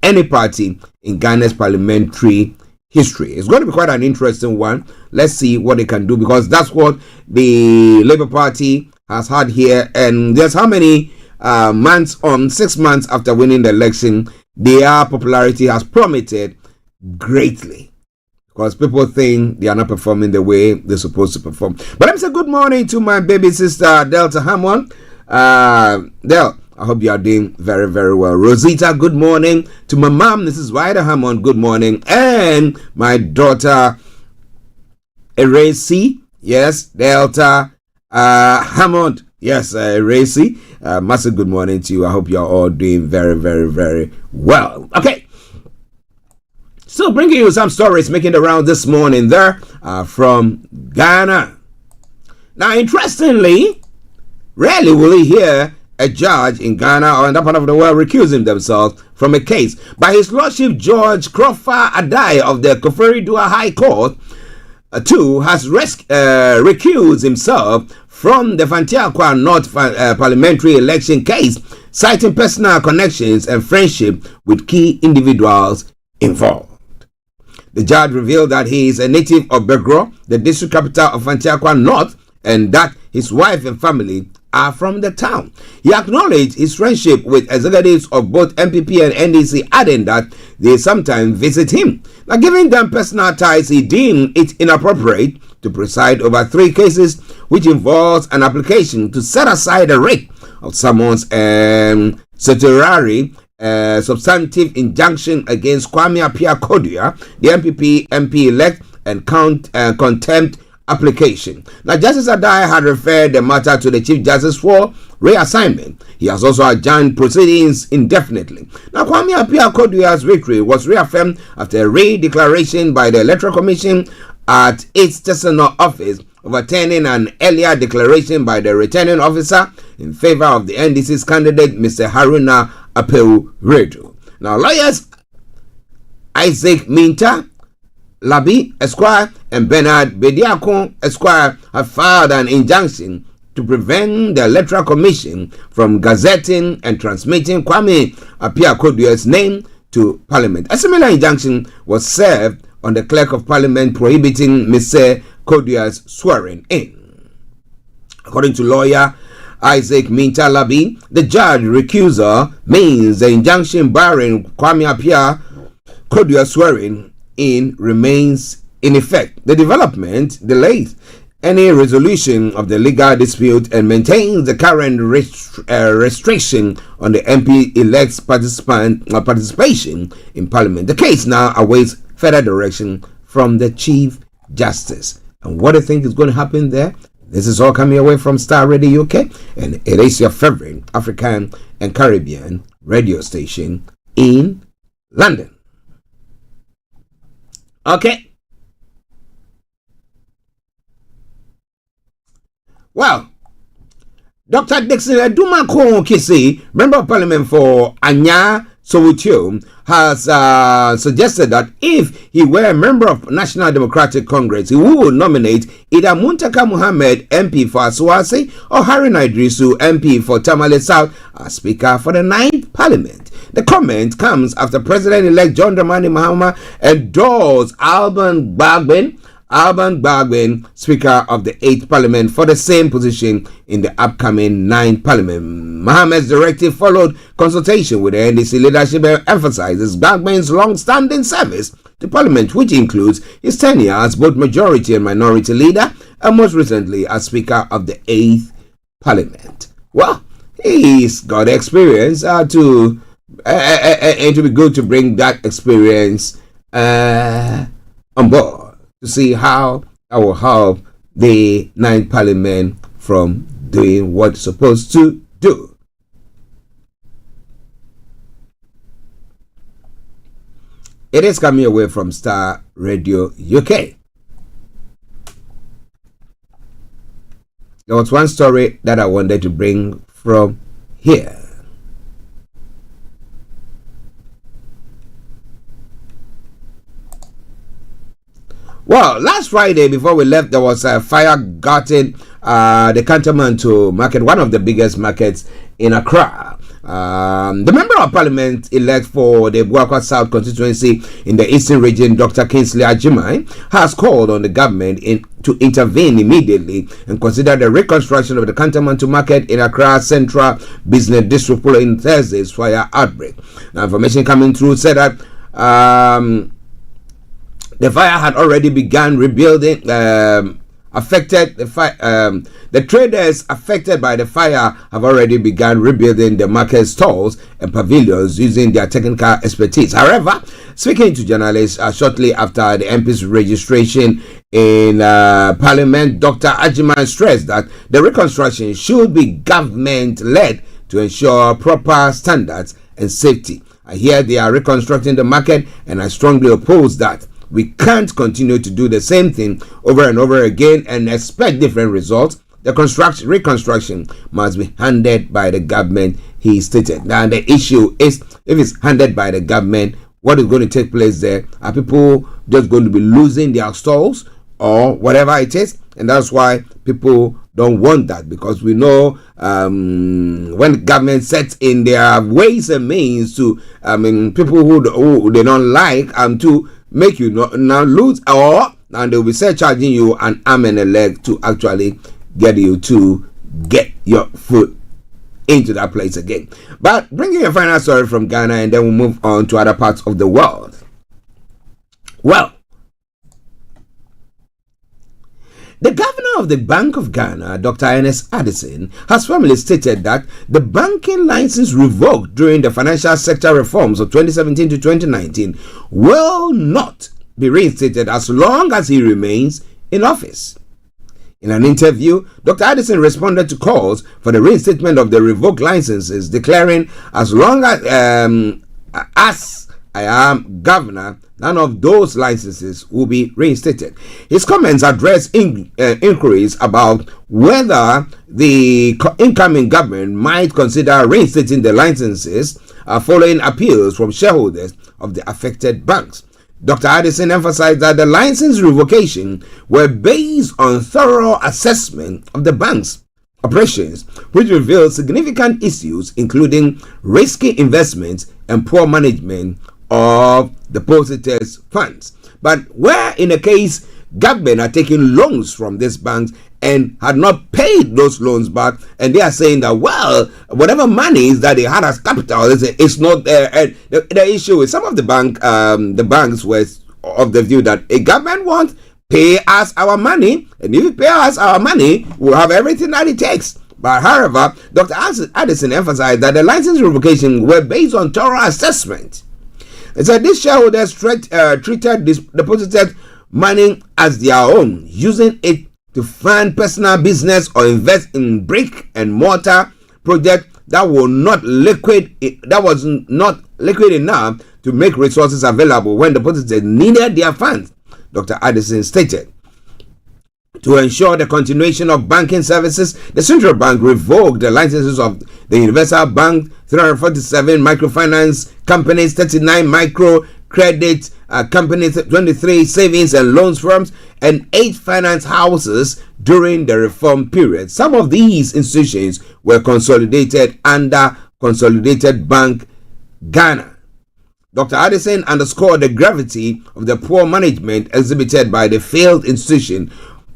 any party in Ghana's parliamentary history. It's going to be quite an interesting one. Let's see what they can do, because that's what the Labour Party has had here. And just how many months on, 6 months after winning the election, their popularity has plummeted greatly, because people think they are not performing the way they're supposed to perform. But let me say good morning to my baby sister Delta Hammond. Del, I hope you are doing very, very well. Rosita, good morning. To my mom, Mrs. Ryder Hammond, good morning. And my daughter, Eracy, yes, Delta Hammond, yes, Eracy. Massive good morning to you. I hope you are all doing very, very, very well. Okay. So bringing you some stories making the round this morning there from Ghana. Now, interestingly, rarely will you hear a judge in Ghana or in that part of the world recusing themselves from a case. But His Lordship George Crawford Adai of the Koforidua High Court too has recused himself from the Fantiakwa North parliamentary election case, citing personal connections and friendship with key individuals involved. The judge revealed that he is a native of Begro, the district capital of Fantiakwa North, and that his wife and family are from the town. He acknowledged his friendship with executives of both MPP and NDC, adding that they sometimes visit him. Now, given them personal ties, he deemed it inappropriate to preside over 3 cases, which involves an application to set aside a writ of summons and certiorari substantive injunction against Kwame Appiah-Kodua, the MPP MP-elect, and contempt application. Now, Justice Adai had referred the matter to the Chief Justice for reassignment. He has also adjourned proceedings indefinitely. Now, Kwame Appiah-Kodua's victory was reaffirmed after a re-declaration by the Electoral Commission at its Tesano office, overturning an earlier declaration by the returning officer in favor of the NDC's candidate, Mr. Haruna Apeu-Redu. Now, lawyers Isaac Minta Labi Esquire and Bernard Bediakon Esquire have filed an injunction to prevent the Electoral Commission from gazetting and transmitting Kwame Appiah Kodua's name to Parliament. A similar injunction was served on the Clerk of Parliament prohibiting Mr. Kodua's swearing in. According to lawyer Isaac Minta Labi, the judge recusal means the injunction barring Kwame Appiah Kodua swearing in remains in effect. The development delays any resolution of the legal dispute and maintains the current restriction on the MP elect's participation in Parliament. The case now awaits further direction from the Chief Justice. And what do you think is going to happen there? This is all coming away from Starr Radio UK, and it is your favorite African and Caribbean radio station in London. Okay. Well, Dr. Dixon Aduma Kisi, Member of Parliament for Anya Sowutio, has suggested that if he were a member of National Democratic Congress, he would nominate either Muntaka Muhammad, MP for Aswasi, or Haruna Idrisu, MP for Tamale South, as Speaker for the 9th Parliament. The comment comes after President-elect John Dramani Mahama endorsed Alban Bagbin, Speaker of the 8th Parliament, for the same position in the upcoming 9th Parliament. Mohammed's directive followed consultation with the NDC leadership and emphasizes Bagbin's long-standing service to Parliament, which includes his tenure as both majority and minority leader, and most recently as Speaker of the 8th Parliament. Well, he's got experience to be good to bring that experience on board, to see how I will help the 9th Parliament from doing what it's supposed to do. It is coming away from Starr Radio UK. There was one story that I wanted to bring from here. Well, last Friday before we left, there was a fire gutting the Cantonment market, one of the biggest markets in Accra. The Member of Parliament elect for the Buakwa South constituency in the Eastern Region, Dr. Kingsley Ajimai, has called on the government to intervene immediately and consider the reconstruction of the Cantonment market in Accra Central Business District following Thursday's fire outbreak. Now, information coming through said that the fire had already begun rebuilding. The traders affected by the fire have already begun rebuilding the market stalls and pavilions using their technical expertise. However, speaking to journalists shortly after the MP's registration in Parliament, Dr. Ajiman stressed that the reconstruction should be government-led to ensure proper standards and safety. I hear they are reconstructing the market, and I strongly oppose that. We can't continue to do the same thing over and over again and expect different results. The reconstruction must be handled by the government, he stated. Now, the issue is, if it's handled by the government, what is going to take place there? Are people just going to be losing their stalls or whatever it is? And that's why people don't want that, because we know when government sets in their ways and means to, people who they don't like to make you now lose, and they'll be surcharging you an arm and a leg to actually get you to get your foot into that place again. But bringing a final story from Ghana, and then we'll move on to other parts of the world. Well, the governor of the Bank of Ghana, Dr. Ernest Addison, has firmly stated that the banking license revoked during the financial sector reforms of 2017 to 2019 will not be reinstated as long as he remains in office. In an interview, Dr. Addison responded to calls for the reinstatement of the revoked licenses, declaring, as long as I am governor, none of those licenses will be reinstated. His comments address inquiries about whether the incoming government might consider reinstating the licenses following appeals from shareholders of the affected banks. Dr. Addison emphasized that the license revocation were based on thorough assessment of the bank's operations, which revealed significant issues including risky investments and poor management of depositors' funds. But where in a case government are taking loans from these banks and had not paid those loans back, and they are saying that, well, whatever monies that they had as capital is not there. And the issue is some of the banks were of the view that a government wants pay us our money, and if you pay us our money, we'll have everything that it takes. But however, Dr. Addison emphasized that the license revocation were based on thorough assessment. He said these shareholders treated deposited money as their own, using it to fund personal business or invest in brick and mortar project that was not liquid enough to make resources available when depositors needed their funds. Dr. Addison stated, to ensure the continuation of banking services, the Central Bank revoked the licenses of the Universal Bank, 347 microfinance companies, 39 micro credit companies, 23 savings and loans firms, and 8 finance houses during the reform period. Some of these institutions were consolidated under Consolidated Bank Ghana. Dr. Addison underscored the gravity of the poor management exhibited by the failed institution,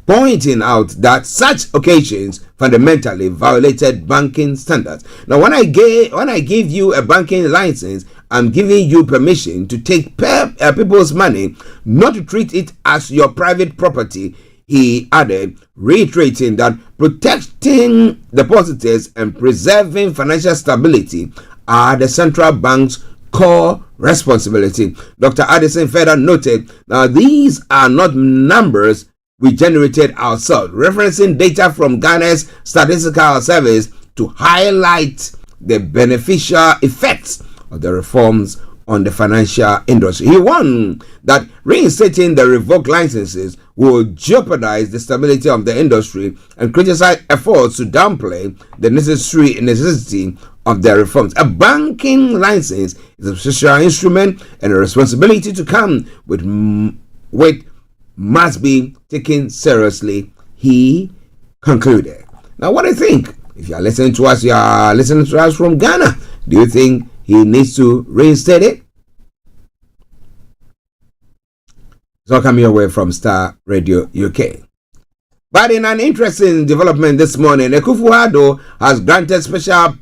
pointing out that such occasions fundamentally violated banking standards. Now, when I give you a banking license, I'm giving you permission to take people's money, not to treat it as your private property, he added, reiterating that protecting depositors and preserving financial stability are the central bank's core responsibility. Dr. Addison further noted, now these are not numbers we generated ourselves, referencing data from Ghana's Statistical Service to highlight the beneficial effects of the reforms on the financial industry. He warned that reinstating the revoked licenses will jeopardize the stability of the industry and criticized efforts to downplay the necessity of the reforms. A banking license is a social instrument, and a responsibility to come with must be taken seriously, he concluded. Now, what do you think? If you are listening to us, from Ghana. Do you think he needs to reinstate it? It's all coming your way from Star Radio UK. But in an interesting development this morning, Akufo-Addo has granted special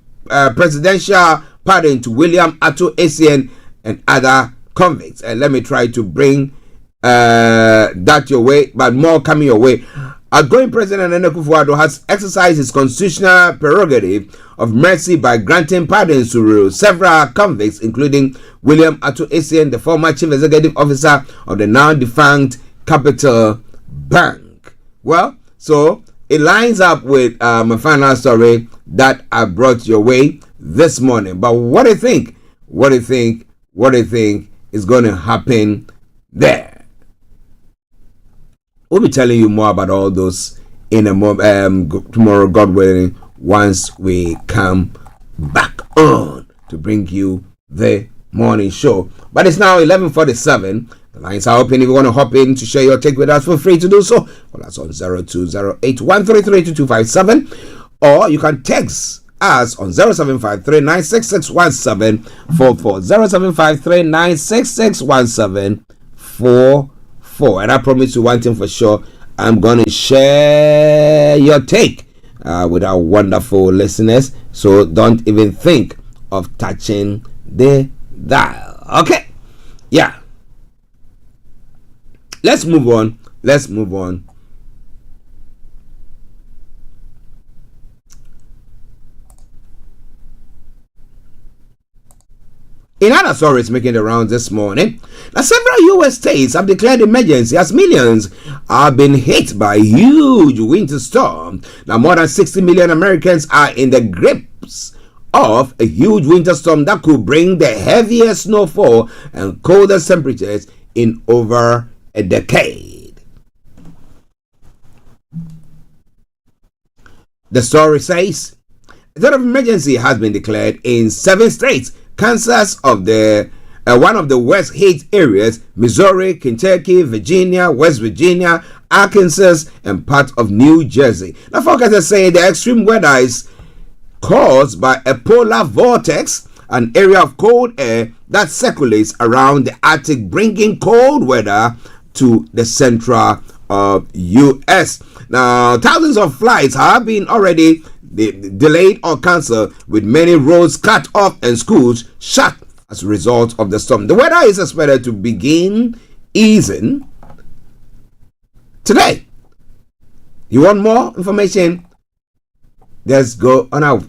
presidential pardon to William Ato Essien and other convicts. And let me try to bring that your way, but more coming your way. Outgoing President Akufo-Addo has exercised his constitutional prerogative of mercy by granting pardons to several convicts, including William Ato Essien, the former chief executive officer of the now defunct Capital Bank. Well, so it lines up with my final story that I brought your way this morning. But what do you think? What do you think is going to happen there? We'll be telling you more about all those in a moment, tomorrow, God willing, once we come back on to bring you the morning show. But it's now 11:47. The lines are open. If you want to hop in to share your take with us, feel free to do so. Well, that's on 0208-133-2257, or you can text us on 0753-966-1744, 0753-966-1744. And I promise you one thing for sure, I'm going to share your take with our wonderful listeners. So don't even think of touching the dial. Okay? Yeah. Let's move on. In other stories making the rounds this morning, now several U.S. states have declared emergency as millions have been hit by a huge winter storm. Now more than 60 million Americans are in the grips of a huge winter storm that could bring the heaviest snowfall and coldest temperatures in over a decade. The story says a state of emergency has been declared in 7 states. Kansas of the one of the worst hit areas: Missouri, Kentucky, Virginia, West Virginia, Arkansas, and part of New Jersey. Now, forecasters say the extreme weather is caused by a polar vortex, an area of cold air that circulates around the Arctic, bringing cold weather to the central U.S. Now, thousands of flights have been already delayed or cancelled, with many roads cut off and schools shut as a result of the storm. The weather is expected to begin easing today. You want more information? Just go on our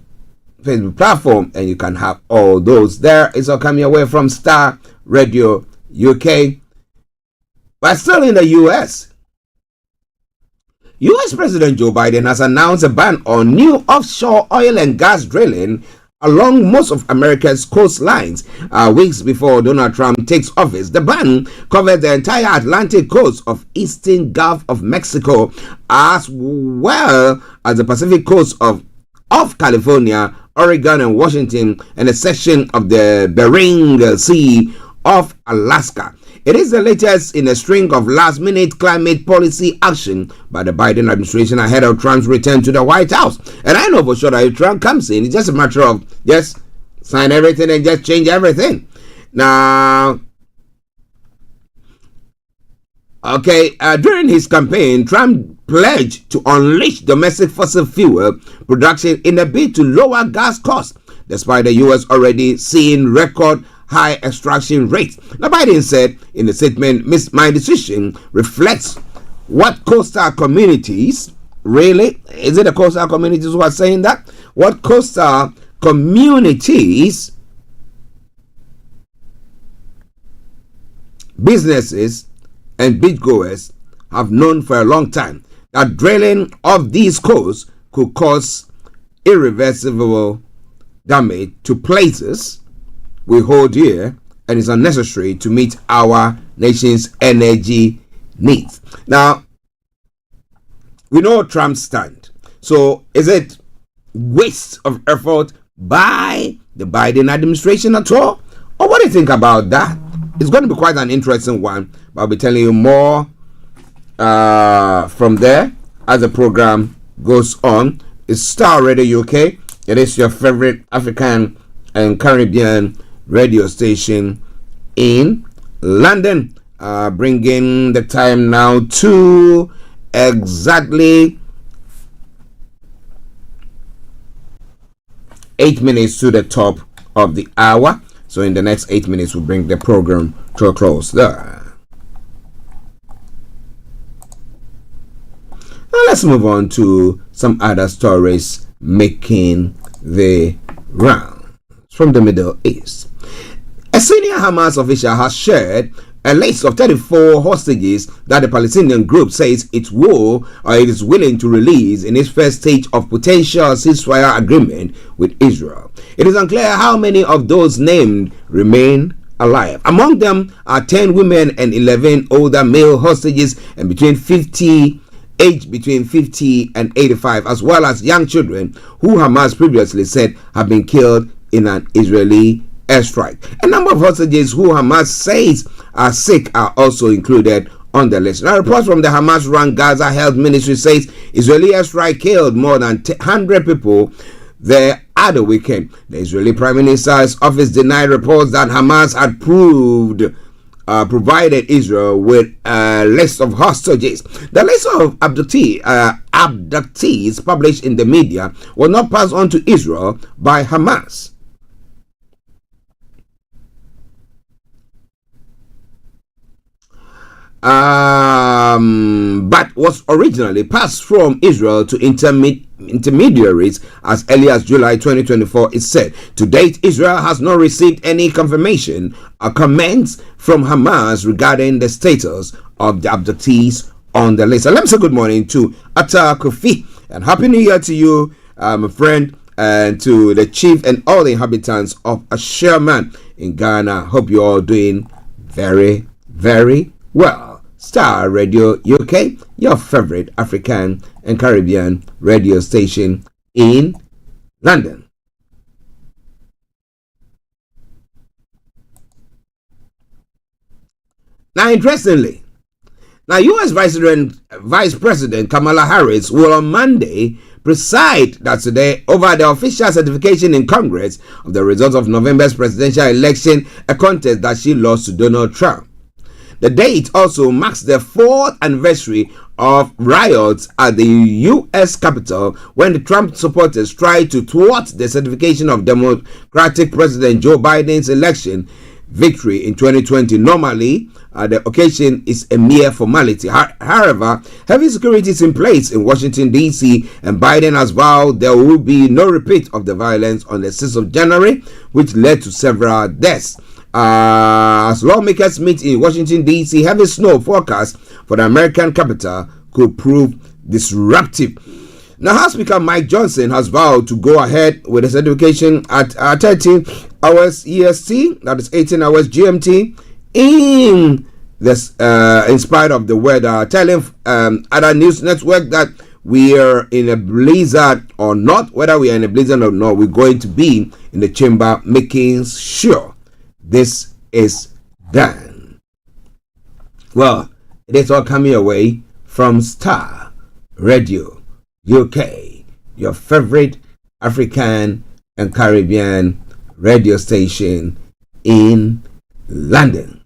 Facebook platform and you can have all those there. It's all coming away from Starr Radio UK. But still in the US President Joe Biden has announced a ban on new offshore oil and gas drilling along most of America's coastlines weeks before Donald Trump takes office. The ban covers the entire Atlantic coast of eastern Gulf of Mexico, as well as the Pacific coast of California, Oregon, and Washington, and a section of the Bering Sea of Alaska. It is the latest in a string of last-minute climate policy action by the Biden administration ahead of Trump's return to the White House. And I know for sure that if Trump comes in, it's just a matter of just sign everything and just change everything. Now, during his campaign, Trump pledged to unleash domestic fossil fuel production in a bid to lower gas costs, despite the U.S. already seeing record high extraction rates. Now, Biden said in a statement, "My decision reflects what coastal communities," really? Is it the coastal communities who are saying that? What coastal communities, businesses, and beachgoers have known for a long time, that drilling of these coasts could cause irreversible damage to places we hold dear and is unnecessary to meet our nation's energy needs. Now, we know Trump's stand. So, is it waste of effort by the Biden administration at all? Or what do you think about that? It's going to be quite an interesting one, but I'll be telling you more from there as the program goes on. It's Starr Radio UK. It is your favorite African and Caribbean radio station in London, bringing the time now to exactly 8 minutes to the top of the hour. So in the next 8 minutes we'll bring the program to a close there. Now let's move on to some other stories making the rounds from the Middle East. A senior Hamas official has shared a list of 34 hostages that the Palestinian group says it is willing to release in its first stage of potential ceasefire agreement with Israel. It is unclear how many of those named remain alive. Among them are 10 women and 11 older male hostages, and aged between 50 and 85, as well as young children who Hamas previously said have been killed in an Israeli airstrike. A number of hostages who Hamas says are sick are also included on the list. Now, reports from the Hamas-run Gaza Health Ministry says Israeli airstrike killed more than 100 people there at the weekend. The Israeli Prime Minister's office denied reports that Hamas had provided Israel with a list of hostages. The list of abductees published in the media was not passed on to Israel by Hamas. But was originally passed from Israel to intermediaries as early as July 2024, it said. To date, Israel has not received any confirmation or comments from Hamas regarding the status of the abductees on the list. So let me say good morning to Atta Kofi and Happy New Year to you, my friend, and to the chief and all the inhabitants of Sherman in Ghana. Hope you're all doing very, very well. Starr Radio UK, your favorite African and Caribbean radio station in London. Now, interestingly, U.S. Vice President Kamala Harris will on Monday preside today over the official certification in Congress of the results of November's presidential election, a contest that she lost to Donald Trump. The date also marks the 4th anniversary of riots at the U.S. Capitol when the Trump supporters tried to thwart the certification of Democratic President Joe Biden's election victory in 2020. Normally, the occasion is a mere formality. However, heavy security is in place in Washington, D.C., and Biden has vowed there will be no repeat of the violence on the 6th of January, which led to several deaths. As lawmakers meet in Washington, D.C., heavy snow forecast for the American capital could prove disruptive. Now, House Speaker Mike Johnson has vowed to go ahead with the certification at 13 hours EST, that is 18 hours GMT, in spite of the weather, telling other news network that we are in a blizzard or not. Whether we are in a blizzard or not, we're going to be in the chamber making sure this is done. Well, it is all coming away from Starr Radio UK, your favorite African and Caribbean radio station in London.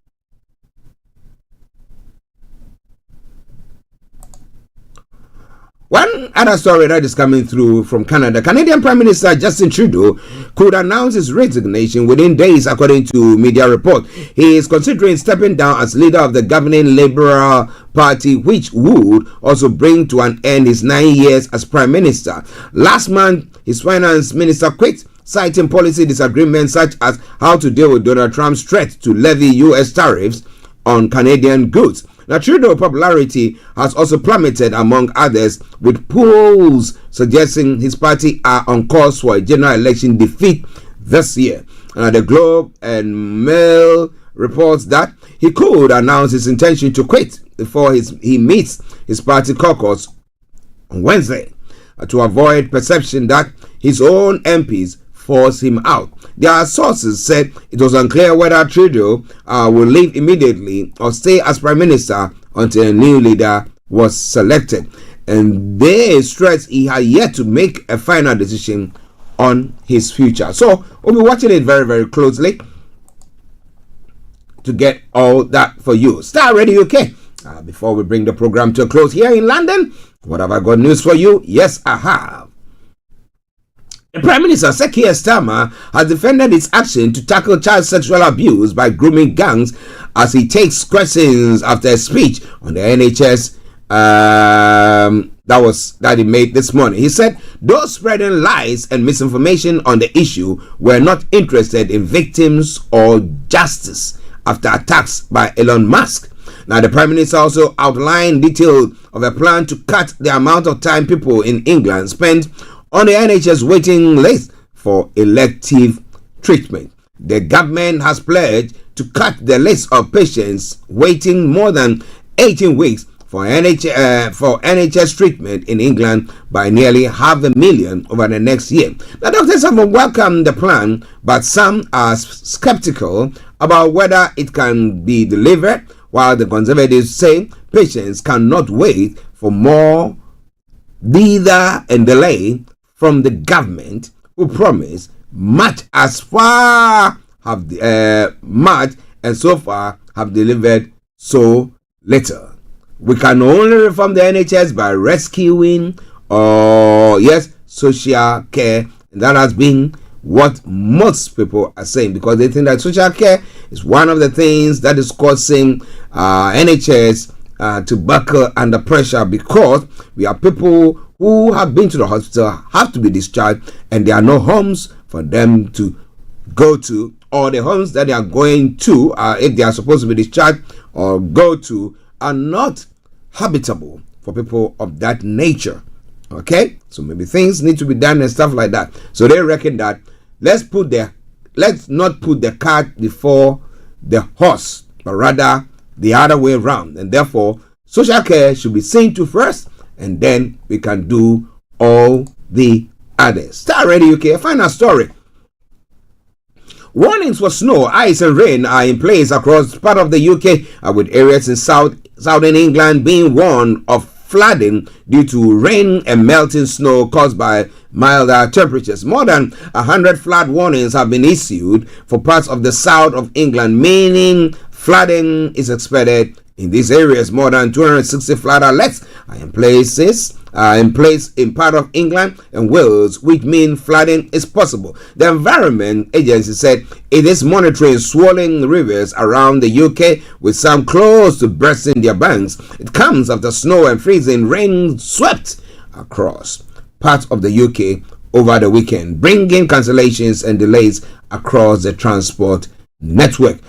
One other story that is coming through from Canada. Canadian Prime Minister Justin Trudeau could announce his resignation within days, according to media report. He is considering stepping down as leader of the governing Liberal Party, which would also bring to an end his 9 years as Prime Minister. Last month, his finance minister quit, citing policy disagreements such as how to deal with Donald Trump's threat to levy U.S. tariffs on Canadian goods. Now, Trudeau's popularity has also plummeted, among others, with polls suggesting his party are on course for a general election defeat this year. The Globe and Mail reports that he could announce his intention to quit before he meets his party caucus on Wednesday to avoid perception that his own MPs force him out. Their sources said it was unclear whether Trudeau will leave immediately or stay as Prime Minister until a new leader was selected. And they stressed he had yet to make a final decision on his future. So we'll be watching it very, very closely to get all that for you. Starr Radio UK. Before we bring the program to a close here in London, what have I got news for you? Yes, I have. Prime Minister Sir Keir Starmer has defended his action to tackle child sexual abuse by grooming gangs as he takes questions after a speech on the NHS that he made this morning. He said those spreading lies and misinformation on the issue were not interested in victims or justice after attacks by Elon Musk. Now, the Prime Minister also outlined details of a plan to cut the amount of time people in England spend on the NHS waiting list for elective treatment. The government has pledged to cut the list of patients waiting more than 18 weeks for NHS treatment in England by nearly 500,000 over the next year. The doctors have welcomed the plan, but some are skeptical about whether it can be delivered, while the Conservatives say patients cannot wait for more neither and delay from the government, who promise much and so far have delivered so little. We can only reform the NHS by rescuing social care, and that has been what most people are saying, because they think that social care is one of the things that is causing NHS to buckle under pressure, because we have people who have been to the hospital, have to be discharged, and there are no homes for them to go to, or the homes that they are going to, if they are supposed to be discharged or go to, are not habitable for people of that nature. Okay, so maybe things need to be done and stuff like that. So they reckon that let's not put the cart before the horse, but rather the other way around, and therefore social care should be seen to first, and then we can do all the others. Starr Radio UK, a final story. Warnings for snow, ice, and rain are in place across part of the UK, with areas in southern England being warned of flooding due to rain and melting snow caused by milder temperatures. More than 100 flood warnings have been issued for parts of the south of England, meaning flooding is expected in these areas. More than 260 flood alerts are in place in part of England and Wales, which means flooding is possible. The Environment Agency said it is monitoring swollen rivers around the UK, with some close to bursting their banks. It comes after snow and freezing rain swept across parts of the UK over the weekend, bringing cancellations and delays across the transport network.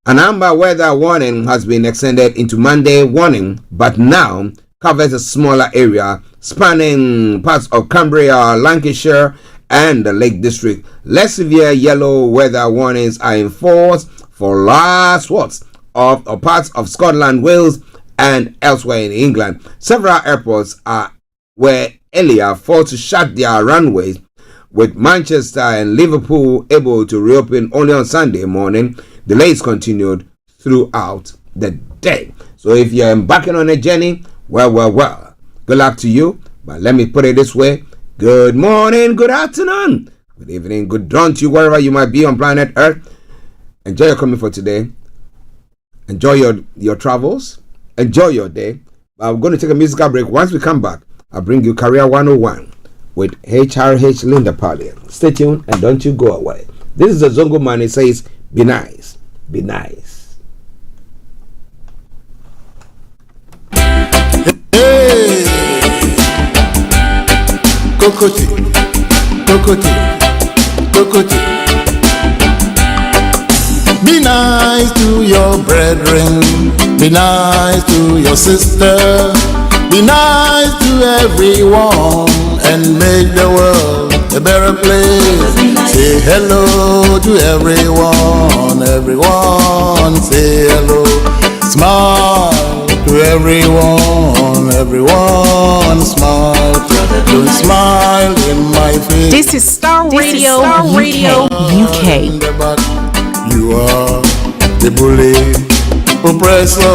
An amber weather warning has been extended into Monday warning, but now covers a smaller area spanning parts of Cumbria, Lancashire, and the Lake District. Less severe yellow weather warnings are in force for large swaths of parts of Scotland, Wales, and elsewhere in England. Several airports were earlier forced to shut their runways, with Manchester and Liverpool able to reopen only on Sunday morning. Delays continued throughout the day. So if you're embarking on a journey, well, good luck to you. But let me put it this way: good morning, good afternoon, good evening, good dawn to you wherever you might be on planet Earth. Enjoy your coming for today. Enjoy your travels. Enjoy your day. I'm going to take a musical break. Once we come back, I'll bring you Career 101 with HRH Linda Parlier. Stay tuned and don't you go away. This is the Zongo Man. It says, be nice, be nice. Hey, Kokoti, Kokoti, Kokoti. Be nice to your brethren, be nice to your sister, be nice to everyone, and make the world a better place. Say hello to everyone, everyone say hello. Smile to everyone, everyone smile. Don't smile in my face. This is Starr Radio, UK. You are the bully, oppressor,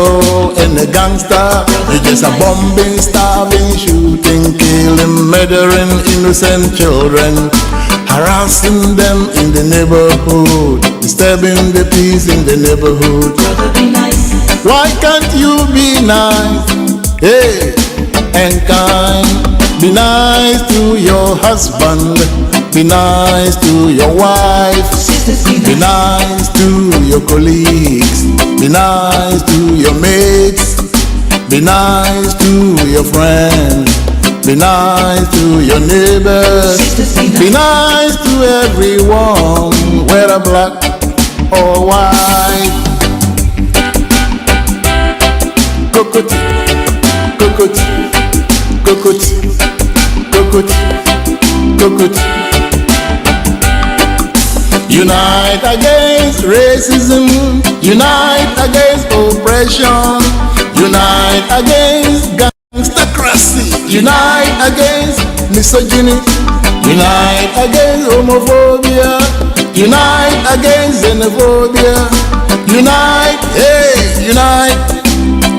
and the gangster. You're just a bombing, starving, shooting, killing, murdering innocent children, harassing them in the neighborhood, disturbing the peace in the neighborhood. Why can't you be nice, hey, and kind? Be nice to your husband, be nice to your wife, be nice to your colleagues, be nice to your mates, be nice to your friends, be nice to your neighbors, be nice to everyone, whether black or white. Kokoti, kokoti, kokoti, kokoti, kokoti. Unite against racism, unite against oppression, unite against gangstercracy, unite against misogyny, unite against homophobia, unite against xenophobia, unite, hey, unite,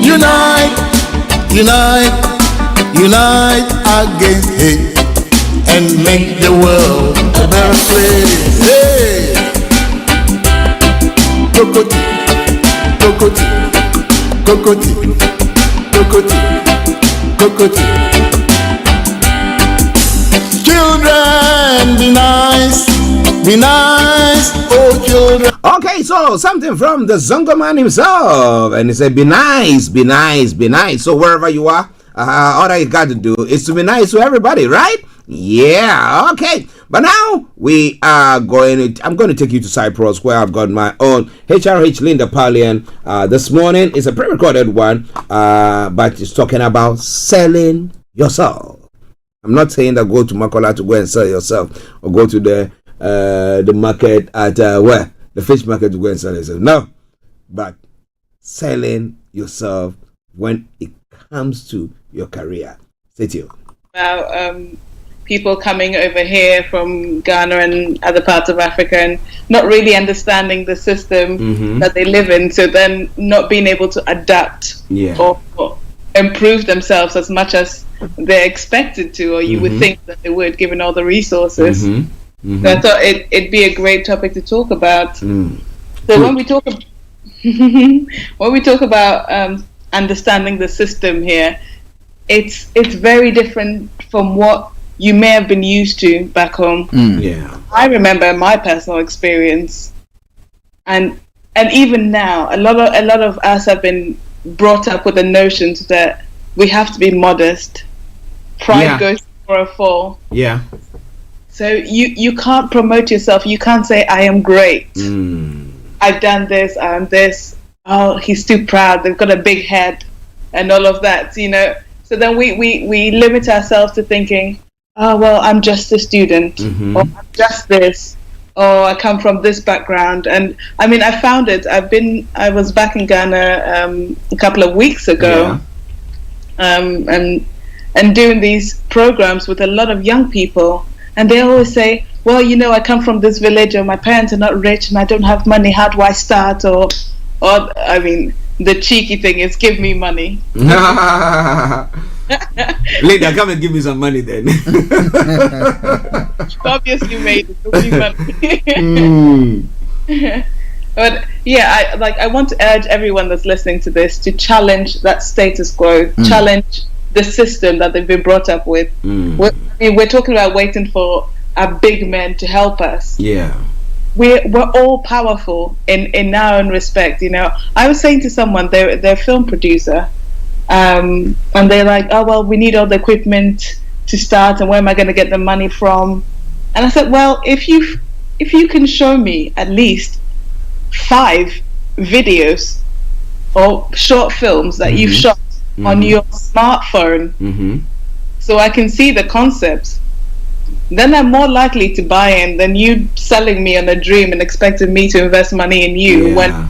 unite, unite, unite against hate and make the world a better place. Hey, Kokoti, Kokoti, Kokoti, Kokoti, Kokoti. Children, be nice, oh children. Okay, so something from the Zongo Man himself, and he said, be nice, be nice, be nice. So wherever you are, all that you got to do is to be nice to everybody, right? Yeah, okay. But now I'm going to take you to Cyprus, where I've got my own HRH Linda Parlier. This morning is a pre-recorded one, but it's talking about selling yourself. I'm not saying that go to Makola to go and sell yourself, or go to the market at where the fish market to go and sell yourself. No, but selling yourself when it comes to your career. Stay tuned. Now, people coming over here from Ghana and other parts of Africa and not really understanding the system that they live in, so then not being able to adapt or improve themselves as much as they're expected to, or you would think that they would, given all the resources. So I thought it'd be a great topic to talk about. So when we talk about understanding the system here, it's very different from what you may have been used to back home. I remember my personal experience, and even now, a lot of us have been brought up with the notions that we have to be modest. Pride goes for a fall. So you can't promote yourself. You can't say, I am great. I've done this, I am this. Oh, he's too proud. They've got a big head and all of that, you know. So then we limit ourselves to thinking, oh, well, I'm just a student, or I'm just this, or I come from this background. And I mean, I found it. I was back in Ghana a couple of weeks ago, and doing these programs with a lot of young people, and they always say, well, you know, I come from this village, or my parents are not rich, and I don't have money. How do I start? Or I mean, the cheeky thing is, give me money. Later, come and give me some money then. Obviously made it. Give me money. But yeah, I want to urge everyone that's listening to this to challenge that status quo, challenge the system that they've been brought up with. We're talking about waiting for our big men to help us. We're all powerful in our own respect, you know. I was saying to someone, they're a film producer, and they're like, oh, well, we need all the equipment to start, and where am I going to get the money from? And I said, well, if you can show me at least 5 videos or short films that you've shot on your smartphone, so I can see the concepts, then I'm more likely to buy in than you selling me on a dream and expecting me to invest money in you when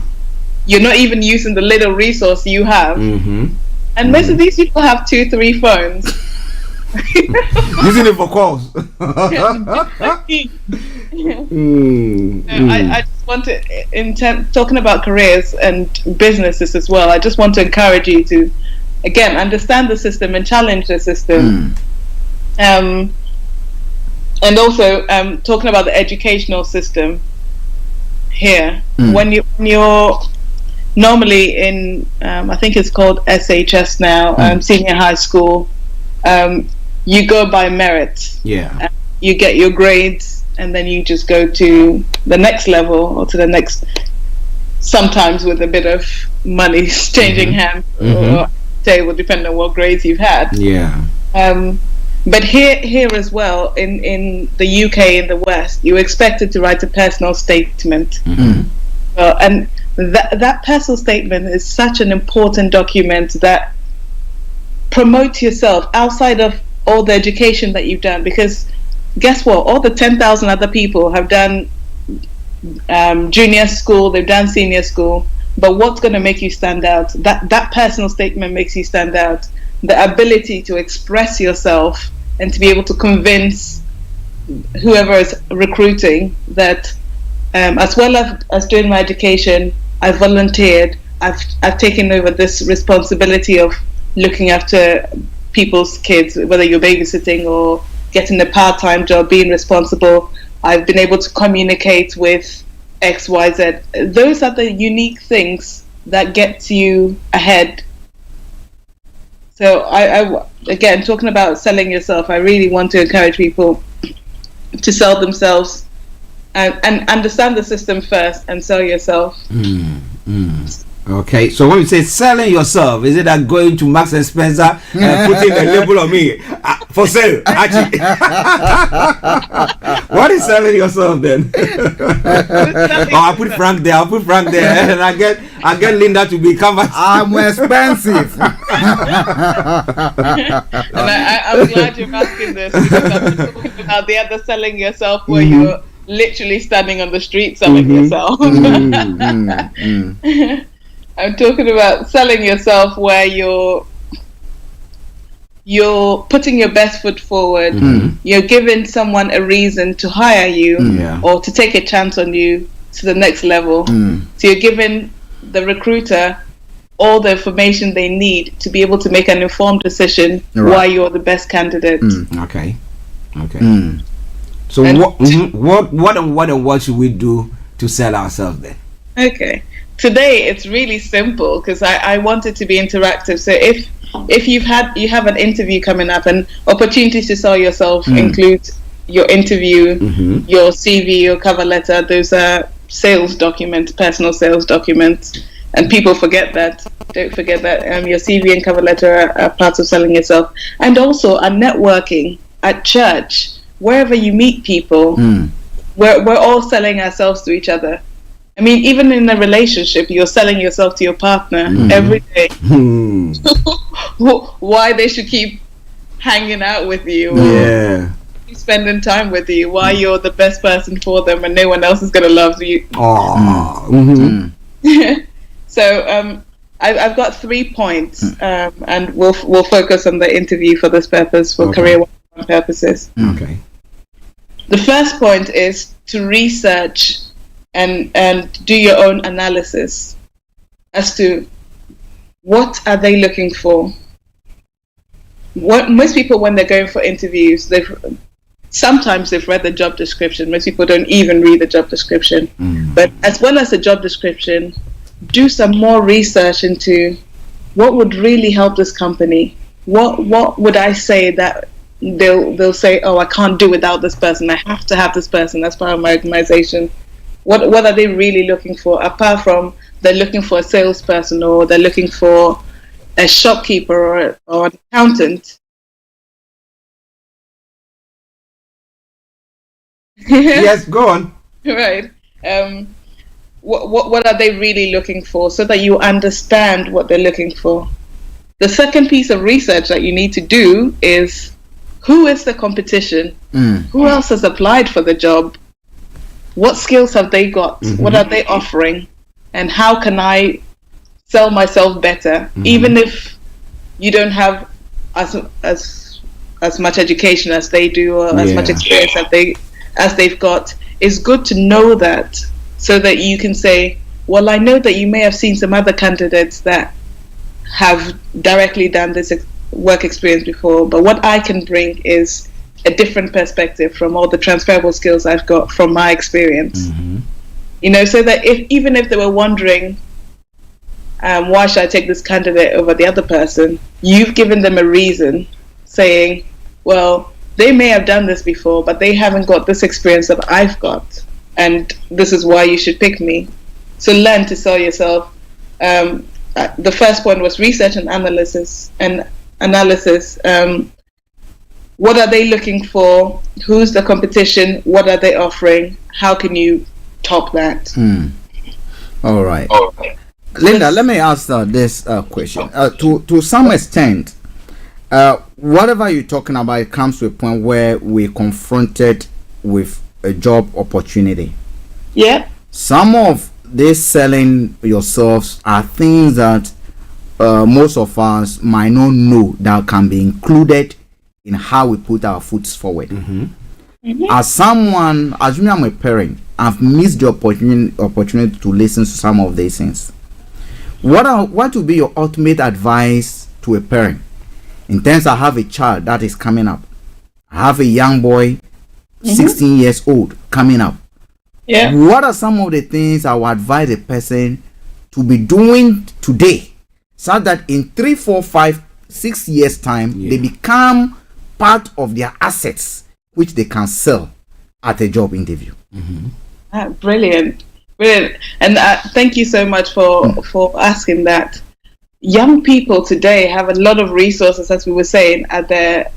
you're not even using the little resource you have. And most of these people have 2-3 phones. Using it for calls. I just want to, talking about careers and businesses as well, I just want to encourage you to, again, understand the system and challenge the system. And also talking about the educational system here. When you're normally in, I think it's called SHS now, senior high school, you go by merit. You get your grades, and then you just go to the next level, or to the next, sometimes with a bit of money changing hands, or table, depending on what grades you've had. But here as well, in the UK, in the West, you're expected to write a personal statement. And that personal statement is such an important document that promotes yourself outside of all the education that you've done. Because guess what? All the 10,000 other people have done junior school, they've done senior school. But what's going to make you stand out? That personal statement makes you stand out. The ability to express yourself and to be able to convince whoever is recruiting that, as well as doing my education, I've volunteered, I've taken over this responsibility of looking after people's kids, whether you're babysitting or getting a part-time job, being responsible. I've been able to communicate with XYZ. Those are the unique things that gets you ahead. So I again, talking about selling yourself, I really want to encourage people to sell themselves and understand the system first and sell yourself. Okay, so when you say selling yourself, is it that going to Marks and Spencer and putting a label on me for sale? Archie. What is selling yourself then? I'll put Frank there, and I get Linda to be canvas. I'm expensive. And I'm glad you're asking this, because I'm talking about the other selling yourself where you're literally standing on the street selling yourself. I'm talking about selling yourself where you're you're putting your best foot forward. You're giving someone a reason to hire you or to take a chance on you to the next level. So you're giving the recruiter all the information they need to be able to make an informed decision why you're the best candidate. Okay. So what should we do to sell ourselves then? Okay. Today it's really simple because I want it to be interactive. So if you have an interview coming up, and opportunities to sell yourself include your interview, your CV, your cover letter. Those are sales documents, personal sales documents, and people forget that. Don't forget that your CV and cover letter are parts of selling yourself, and also a networking at church, wherever you meet people. We're all selling ourselves to each other. I mean, even in a relationship, you're selling yourself to your partner every day. Why they should keep hanging out with you, or keep spending time with you, why you're the best person for them and no one else is going to love you. So I've got 3 points, and we'll focus on the interview for this purpose, for career purposes. Okay. The first point is to research and do your own analysis as to what are they looking for. What most people, when they're going for interviews, sometimes they've read the job description. Most people don't even read the job description. But as well as the job description, do some more research into what would really help this company. What would I say that they'll say, oh, I can't do without this person. I have to have this person as part of my organization. What are they really looking for, apart from they're looking for a salesperson, or they're looking for a shopkeeper or an accountant? Yes, go on. Right. What are they really looking for, so that you understand what they're looking for? The second piece of research that you need to do is, who is the competition? Who else has applied for the job? What skills have they got? What are they offering? And how can I sell myself better? Even if you don't have as much education as they do, or as much experience as they've got, it's good to know that, so that you can say, well, I know that you may have seen some other candidates that have directly done this work experience before, but what I can bring is a different perspective from all the transferable skills I've got from my experience. So that even if they were wondering, why should I take this candidate over the other person, you've given them a reason, saying, well, they may have done this before, but they haven't got this experience that I've got, and this is why you should pick me. So learn to sell yourself. The first point was research and analysis. What are they looking for? Who's the competition? What are they offering? How can you top that? All right. Linda, let me ask this question. To some extent, whatever you're talking about, it comes to a point where we're confronted with a job opportunity. Yeah. Some of this selling yourselves are things that most of us might not know that can be included in how we put our foot forward. As someone, assuming I'm a parent, I've missed the opportunity to listen to some of these things. What would be your ultimate advice to a parent in terms of, I have a child that is coming up, I have a young boy, 16 years old, coming up? What are some of the things I would advise a person to be doing today, so that in 3, 4, 5, 6 years time they become part of their assets, which they can sell at a job interview? Brilliant. And thank you so much for asking that. Young people today have a lot of resources, as we were saying, at their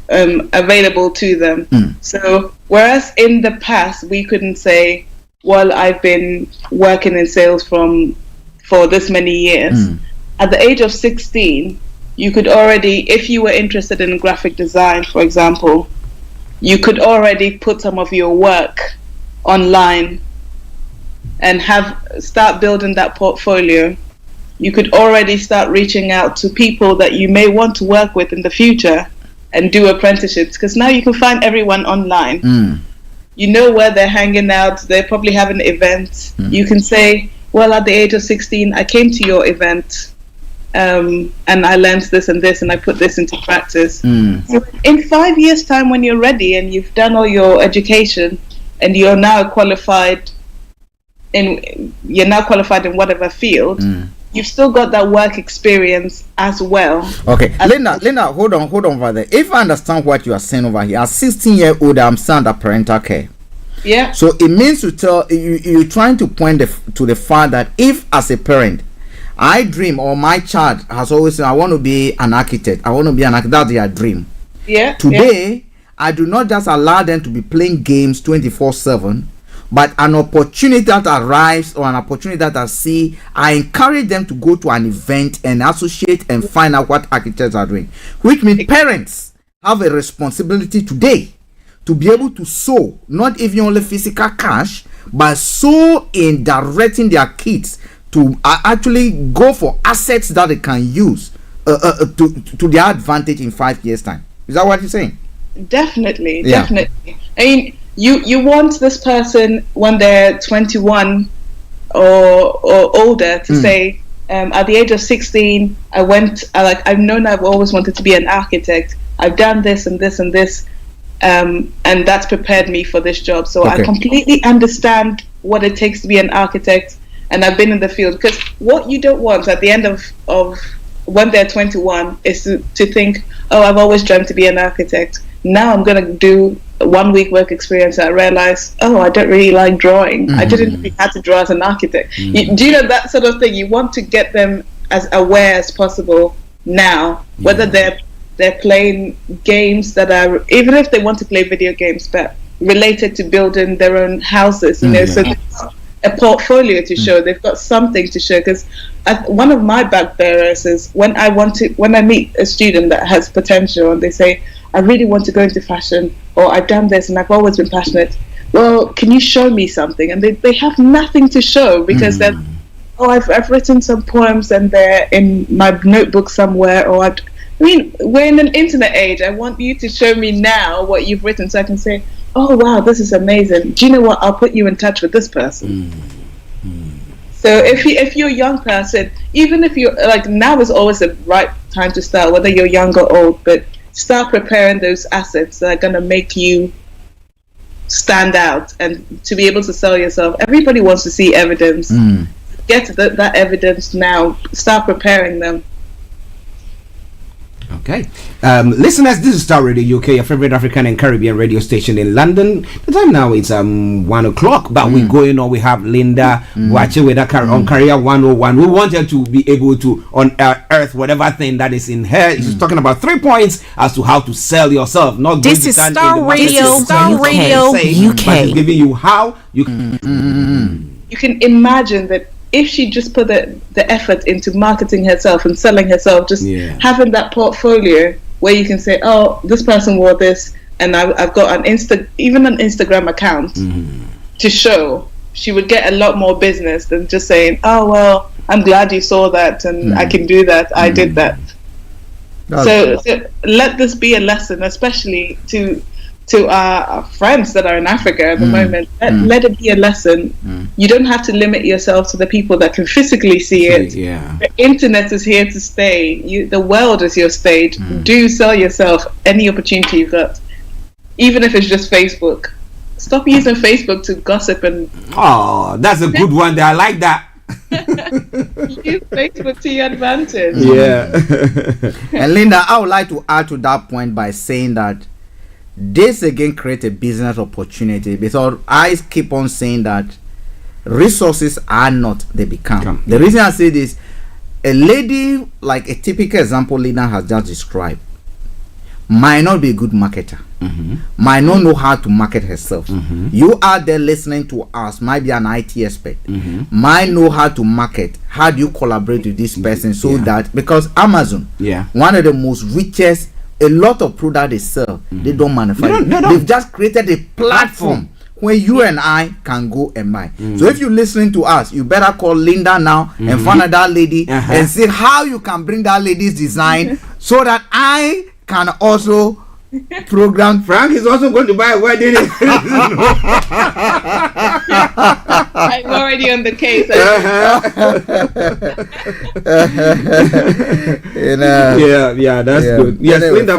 available to them. So whereas in the past we couldn't say, well, I've been working in sales for this many years, at the age of 16 you could already, if you were interested in graphic design, for example, you could already put some of your work online and start building that portfolio. you could already start reaching out to people that you may want to work with in the future and do apprenticeships, because now you can find everyone online. You know where they're hanging out. They're probably having events. You can say, well, at the age of 16, I came to your event and I learned this and this and I put this into practice. So in 5 years' time, when you're ready and you've done all your education and you're now qualified in whatever field, you've still got that work experience as well. Okay, Linda, hold on over there. If I understand what you are saying over here, as 16-year-old, I'm still under parental care. Yeah. So it means to tell you're trying to point to the fact that if, as a parent, I dream, or my child has always said, I want to be an architect. That's their dream. Yeah. Today, I do not just allow them to be playing games 24/7. But an opportunity that arrives or an opportunity that I see, I encourage them to go to an event and associate and find out what architects are doing. Which means parents have a responsibility today to be able to sow, not even only physical cash, but sow in directing their kids to actually go for assets that they can use to their advantage in 5 years' time. Is that what you're saying? Definitely. I mean, you want this person when they're 21 or older to say, at the age of 16, I've known I've always wanted to be an architect. I've done this and this and this, and that's prepared me for this job. So I completely understand what it takes to be an architect, and I've been in the field. Because what you don't want at the end of when they're 21 is to think, oh, I've always dreamt to be an architect. Now I'm going to do 1 week work experience. I realized, oh, I don't really like drawing. I didn't really have to draw as an architect. Do you know that sort of thing? You want to get them as aware as possible now, whether they're playing games that are, even if they want to play video games, but related to building their own houses, so there's a portfolio to show. They've got something to show. Because one of my bugbearers is when I meet a student that has potential and they say, I really want to go into fashion, or I've done this and I've always been passionate. Well, can you show me something? And they have nothing to show, because they're, I've written some poems and they're in my notebook somewhere, or I mean, we're in an internet age. I want you to show me now what you've written so I can say, oh wow, this is amazing. Do you know what? I'll put you in touch with this person. So if you're a young person, even if you're like, now is always the right time to start, whether you're young or old, but start preparing those assets that are going to make you stand out and to be able to sell yourself. Everybody wants to see evidence. Get that evidence now. Start preparing them. Okay. Listeners, this is Starr Radio UK, your favorite African and Caribbean radio station in London. The time now is 1 o'clock, but we're going on. We have Linda watching with her on Career 101. We want her to be able to unearth whatever thing that is in her. She's talking about 3 points as to how to sell yourself. Not this is Starr Radio UK. But it's giving you how you can. You can imagine that if she just put the effort into marketing herself and selling herself, just having that portfolio where you can say, oh, this person wore this, and I've got an Instagram account to show, she would get a lot more business than just saying, oh, well, I'm glad you saw that and I can do that. I did that. So let this be a lesson, especially to our friends that are in Africa at the moment. Let it be a lesson. You don't have to limit yourself to the people that can physically see it. The internet is here to stay. The world is your stage. Do sell yourself any opportunity you've got, even if it's just Facebook. Stop using Facebook to gossip and... Oh, that's a good one there. I like that. Use Facebook to your advantage. And Linda, I would like to add to that point by saying that this again creates a business opportunity, because I keep on saying that resources are not, they become. The reason I say this, a lady like a typical example Lina has just described might not be a good marketer, might not know how to market herself. You out there listening to us might be an IT expert, might know how to market. How do you collaborate with this person so that, because Amazon, one of the most richest, a lot of product they sell, they don't manufacture. They've just created a platform when you and I can go and buy. So if you're listening to us, you better call Linda now and find that lady and see how you can bring that lady's design so that I can also program. Frank is also going to buy a wedding. I'm already on the case. Yeah, that's good. Yes, anyway, Linda,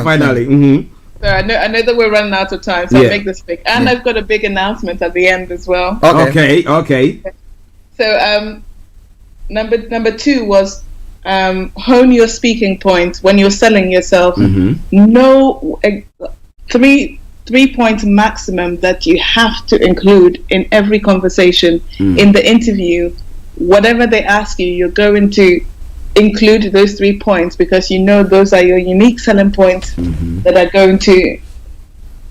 finally. So I know that we're running out of time, so I'll make this quick. And I've got a big announcement at the end as well. Okay. So number 2 was hone your speaking points when you're selling yourself. No 3 points maximum that you have to include in every conversation in the interview. Whatever they ask you, you're going to include those 3 points because you know those are your unique selling points that are going to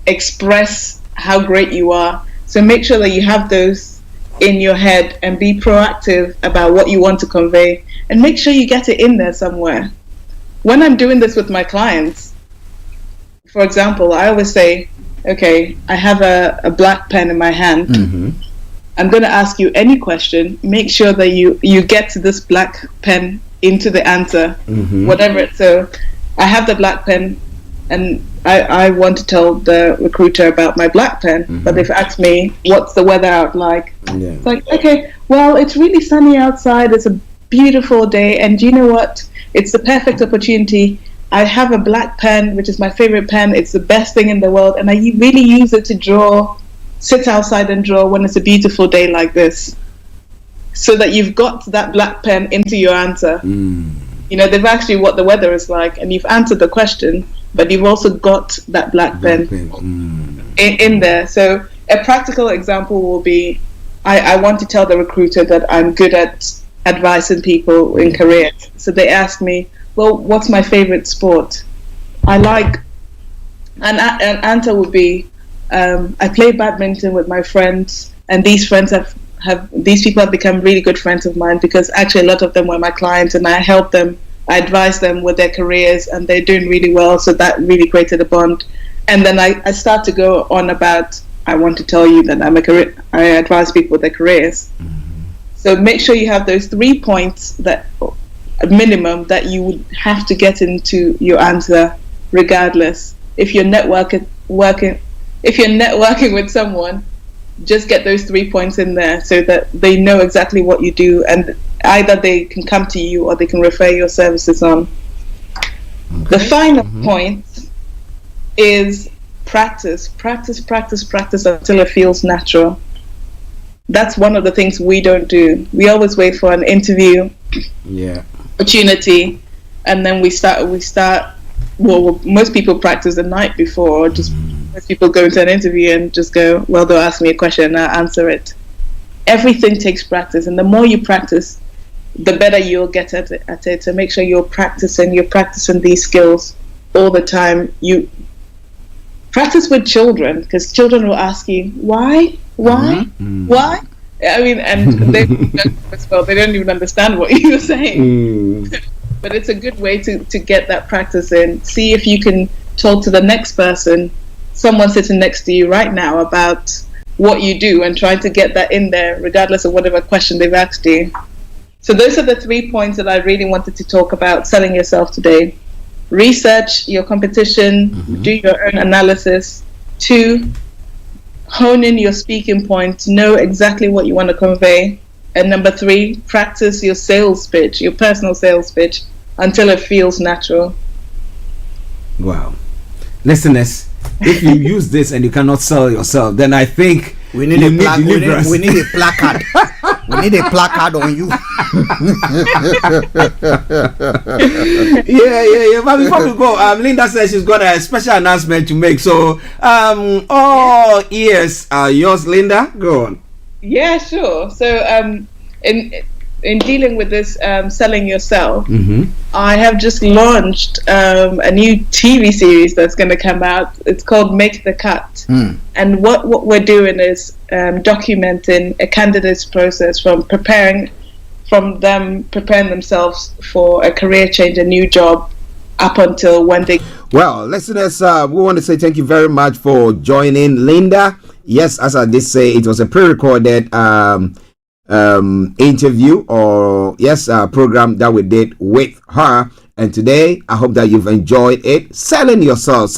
express how great you are. So make sure that you have those in your head and be proactive about what you want to convey, and make sure you get it in there somewhere. When I'm doing this with my clients, for example, I always say, okay, I have a black pen in my hand. I'm going to ask you any question. Make sure that you get to this black pen into the answer, whatever it. So I have the black pen, and I want to tell the recruiter about my black pen, but they've asked me, what's the weather out like? It's like, okay, well, it's really sunny outside. It's a beautiful day. And you know what? It's the perfect opportunity. I have a black pen, which is my favorite pen. It's the best thing in the world. And I really use it to draw, sit outside and draw when it's a beautiful day like this. So that you've got that black pen into your answer. You know, they've asked you what the weather is like, and you've answered the question, but you've also got that black pen in there. So a practical example will be, I want to tell the recruiter that I'm good at advising people in careers. So they ask me, well, what's my favorite sport? I like, an answer would be, I play badminton with my friends, and these friends these people have become really good friends of mine because actually a lot of them were my clients, and I helped them, I advised them with their careers, and they're doing really well. So that really created a bond. And then I start to go on about, I want to tell you that I advise people with their careers. So make sure you have those 3 points that a minimum that you would have to get into your answer, regardless. If you're networking with someone, just get those 3 points in there so that they know exactly what you do, and either they can come to you or they can refer your services on. The final point is practice until it feels natural. That's one of the things we don't do. We always wait for an interview opportunity, and then we start. Well, most people practice the night before, or just most people go into an interview and just go, well, they'll ask me a question and I'll answer it. Everything takes practice, and the more you practice, the better you'll get at it. So make sure you're practicing these skills all the time. You practice with children, because children will ask you, why? I mean, and they don't even understand what you're saying. But it's a good way to get that practice in. See if you can talk to the next person, someone sitting next to you right now, about what you do, and try to get that in there regardless of whatever question they've asked you. So those are the 3 points that I really wanted to talk about selling yourself today. Research your competition, do your own analysis. 2, hone in your speaking points, know exactly what you want to convey. And number 3, practice your sales pitch, your personal sales pitch, until it feels natural. Wow. Listeners, if you use this and you cannot sell yourself, then I think we need a placard. We need a placard. We need a placard on you. Yeah. But before we go, Linda says she's got a special announcement to make. So, all ears are yours, Linda. Go on. Yeah, sure. So, in dealing with this selling yourself, I have just launched a new TV series that's going to come out. It's called Make the Cut. And what we're doing is documenting a candidate's process from preparing themselves for a career change, a new job, up until when they... Well, listeners, we want to say thank you very much for joining Linda yes, as I did say, it was a pre-recorded interview or program that we did with her. And today, I hope that you've enjoyed it. Selling yourself.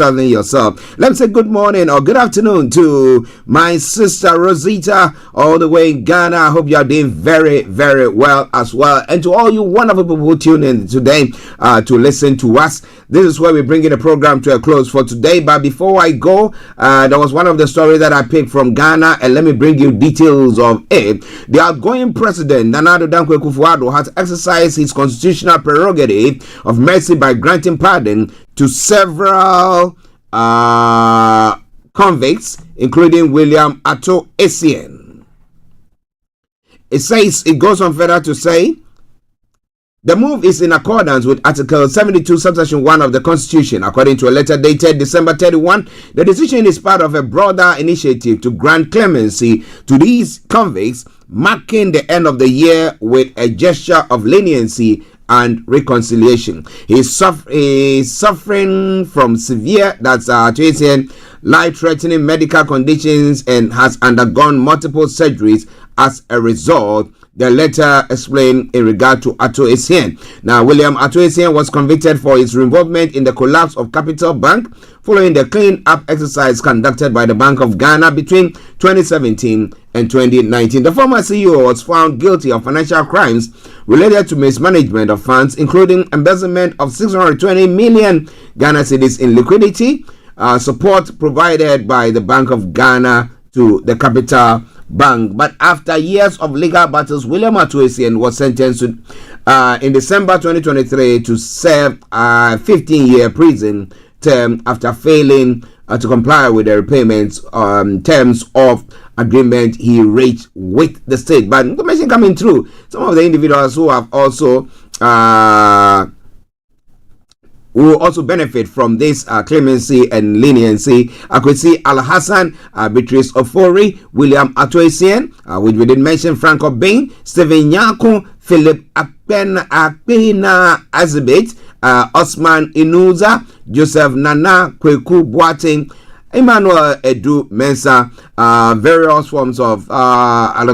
Let me say good morning or good afternoon to my sister Rosita, all the way in Ghana. I hope you are doing very, very well as well. And to all you wonderful people who tune in today to listen to us. This is where we're bringing the program to a close for today. But before I go, there was one of the stories that I picked from Ghana, and let me bring you details of it. The outgoing president, Nana Addo Dankwa Akufo-Addo, has exercised his constitutional prerogative of mercy by granting pardon to several convicts, including William Ato Essien. It goes on further to say, the move is in accordance with Article 72, Subsection 1 of the Constitution. According to a letter dated December 31, the decision is part of a broader initiative to grant clemency to these convicts, marking the end of the year with a gesture of leniency and reconciliation. He is suffering from severe, life-threatening medical conditions and has undergone multiple surgeries as a result. The letter explained in regard to Ato Essien. Now, William Ato Essien was convicted for his involvement in the collapse of Capital Bank following the clean-up exercise conducted by the Bank of Ghana between 2017 and 2019. The former CEO was found guilty of financial crimes related to mismanagement of funds, including embezzlement of 620 million Ghana cedis in liquidity, support provided by the Bank of Ghana to the Capital Bank. But after years of legal battles, William Ato Essien was sentenced to, in December 2023 to serve a 15-year prison term after failing to comply with the repayments terms of agreement he reached with the state. But information coming through, some of the individuals who have also will also benefit from this clemency and leniency. I could see Al Hassan, Beatrice Ofori, William Ato Essien, which we didn't mention, Franco Bain, Stephen Nyako, Philip Akpena Azibit, Osman Inuza, Joseph Nana Kweku Boateng, Emmanuel Edu Mensah, various forms of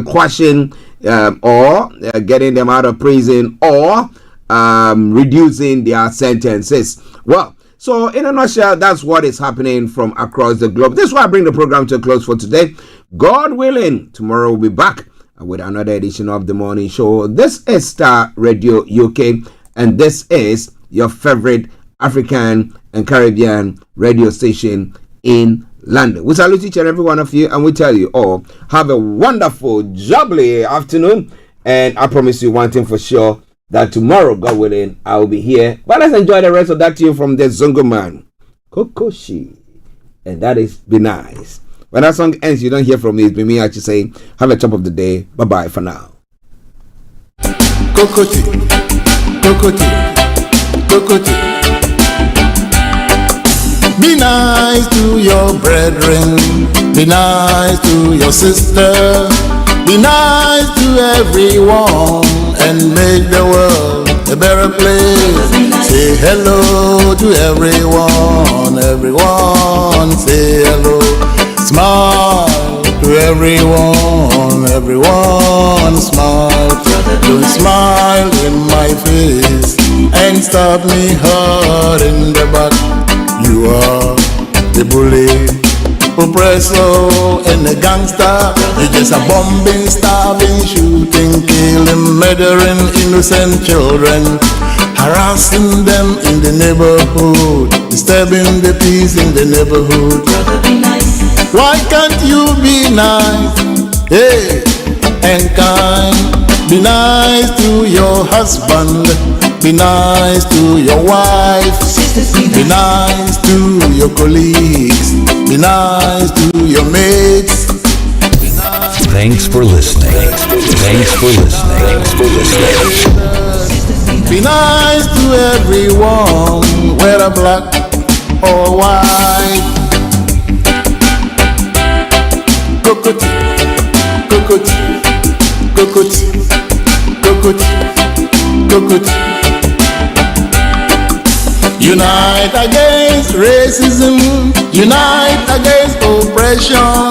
question or getting them out of prison or reducing their sentences. Well, so in a nutshell, that's what is happening from across the globe. This is why I bring the program to a close for today. God willing, tomorrow we'll be back with another edition of the morning show. This is Starr Radio UK, and this is your favorite African and Caribbean radio station in London. We salute each and every one of you, and we tell you all, have a wonderful, jubbly afternoon. And I promise you one thing for sure, that tomorrow, God willing, I will be here. But let's enjoy the rest of that tune from the Zongo man, Kokoshi. And that is Be Nice. When that song ends, you don't hear from me. It's me actually saying, have a top of the day. Bye-bye for now. Kokoshi, Kokoshi, Kokoshi. Be nice to your brethren. Be nice to your sister. Be nice to everyone and make the world a better place. Say hello to everyone, everyone say hello. Smile to everyone, everyone smile. Don't smile in my face and stab me hard in the back. You are the bully, oppressor and a gangster. You're just a bombing, starving, shooting, killing, murdering innocent children, harassing them in the neighborhood, disturbing the peace in the neighborhood. Why can't you be nice, hey, and kind? Be nice to your husband, be nice to your wife, be nice to your colleagues, be nice to your mates. Thanks for listening. Thanks for listening. Thanks for listening. Be nice to everyone, whether black or white. Cocotte, cocotte, cocotte, cocotte, cocotte. Unite against racism. Unite against oppression.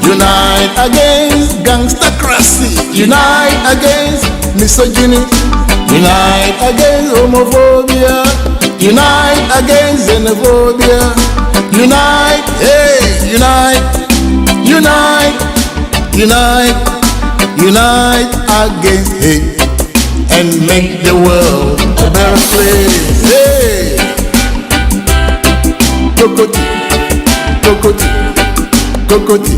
Unite against gangstercracy. Unite against misogyny. Unite against homophobia. Unite against xenophobia. Unite, hey, unite, unite, unite, unite against hate and make the world a better place. Hey, Kokoti, Kokoti, Kokoti,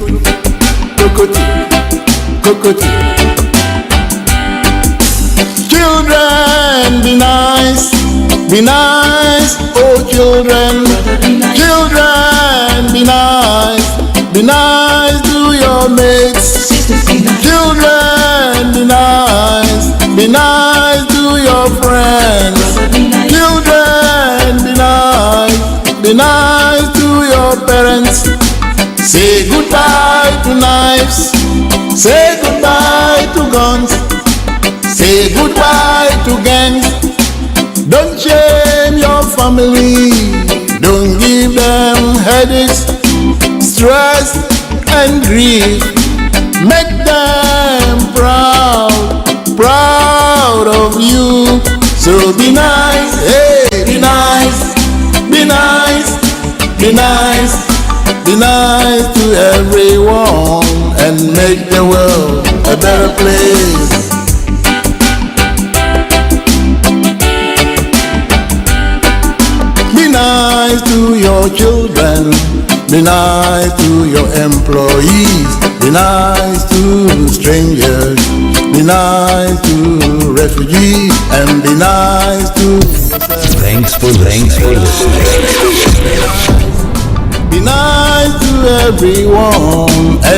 Kokoti, Kokoti. Children, be nice, oh children. Children, be nice to your mates. Children, be nice to your friends. Children, be nice to your parents. Say goodbye to knives. Say goodbye to guns. Say goodbye to gangs. Don't shame your family. Don't give them headaches, stress and grief. Make them proud, proud of you. So be nice, hey, be nice, be nice, be nice, be nice to everyone and make the world a better place. Be nice to your children, be nice to your employees, be nice to strangers, be nice to refugees, and be nice to... Thanks for listening. Be nice to everyone and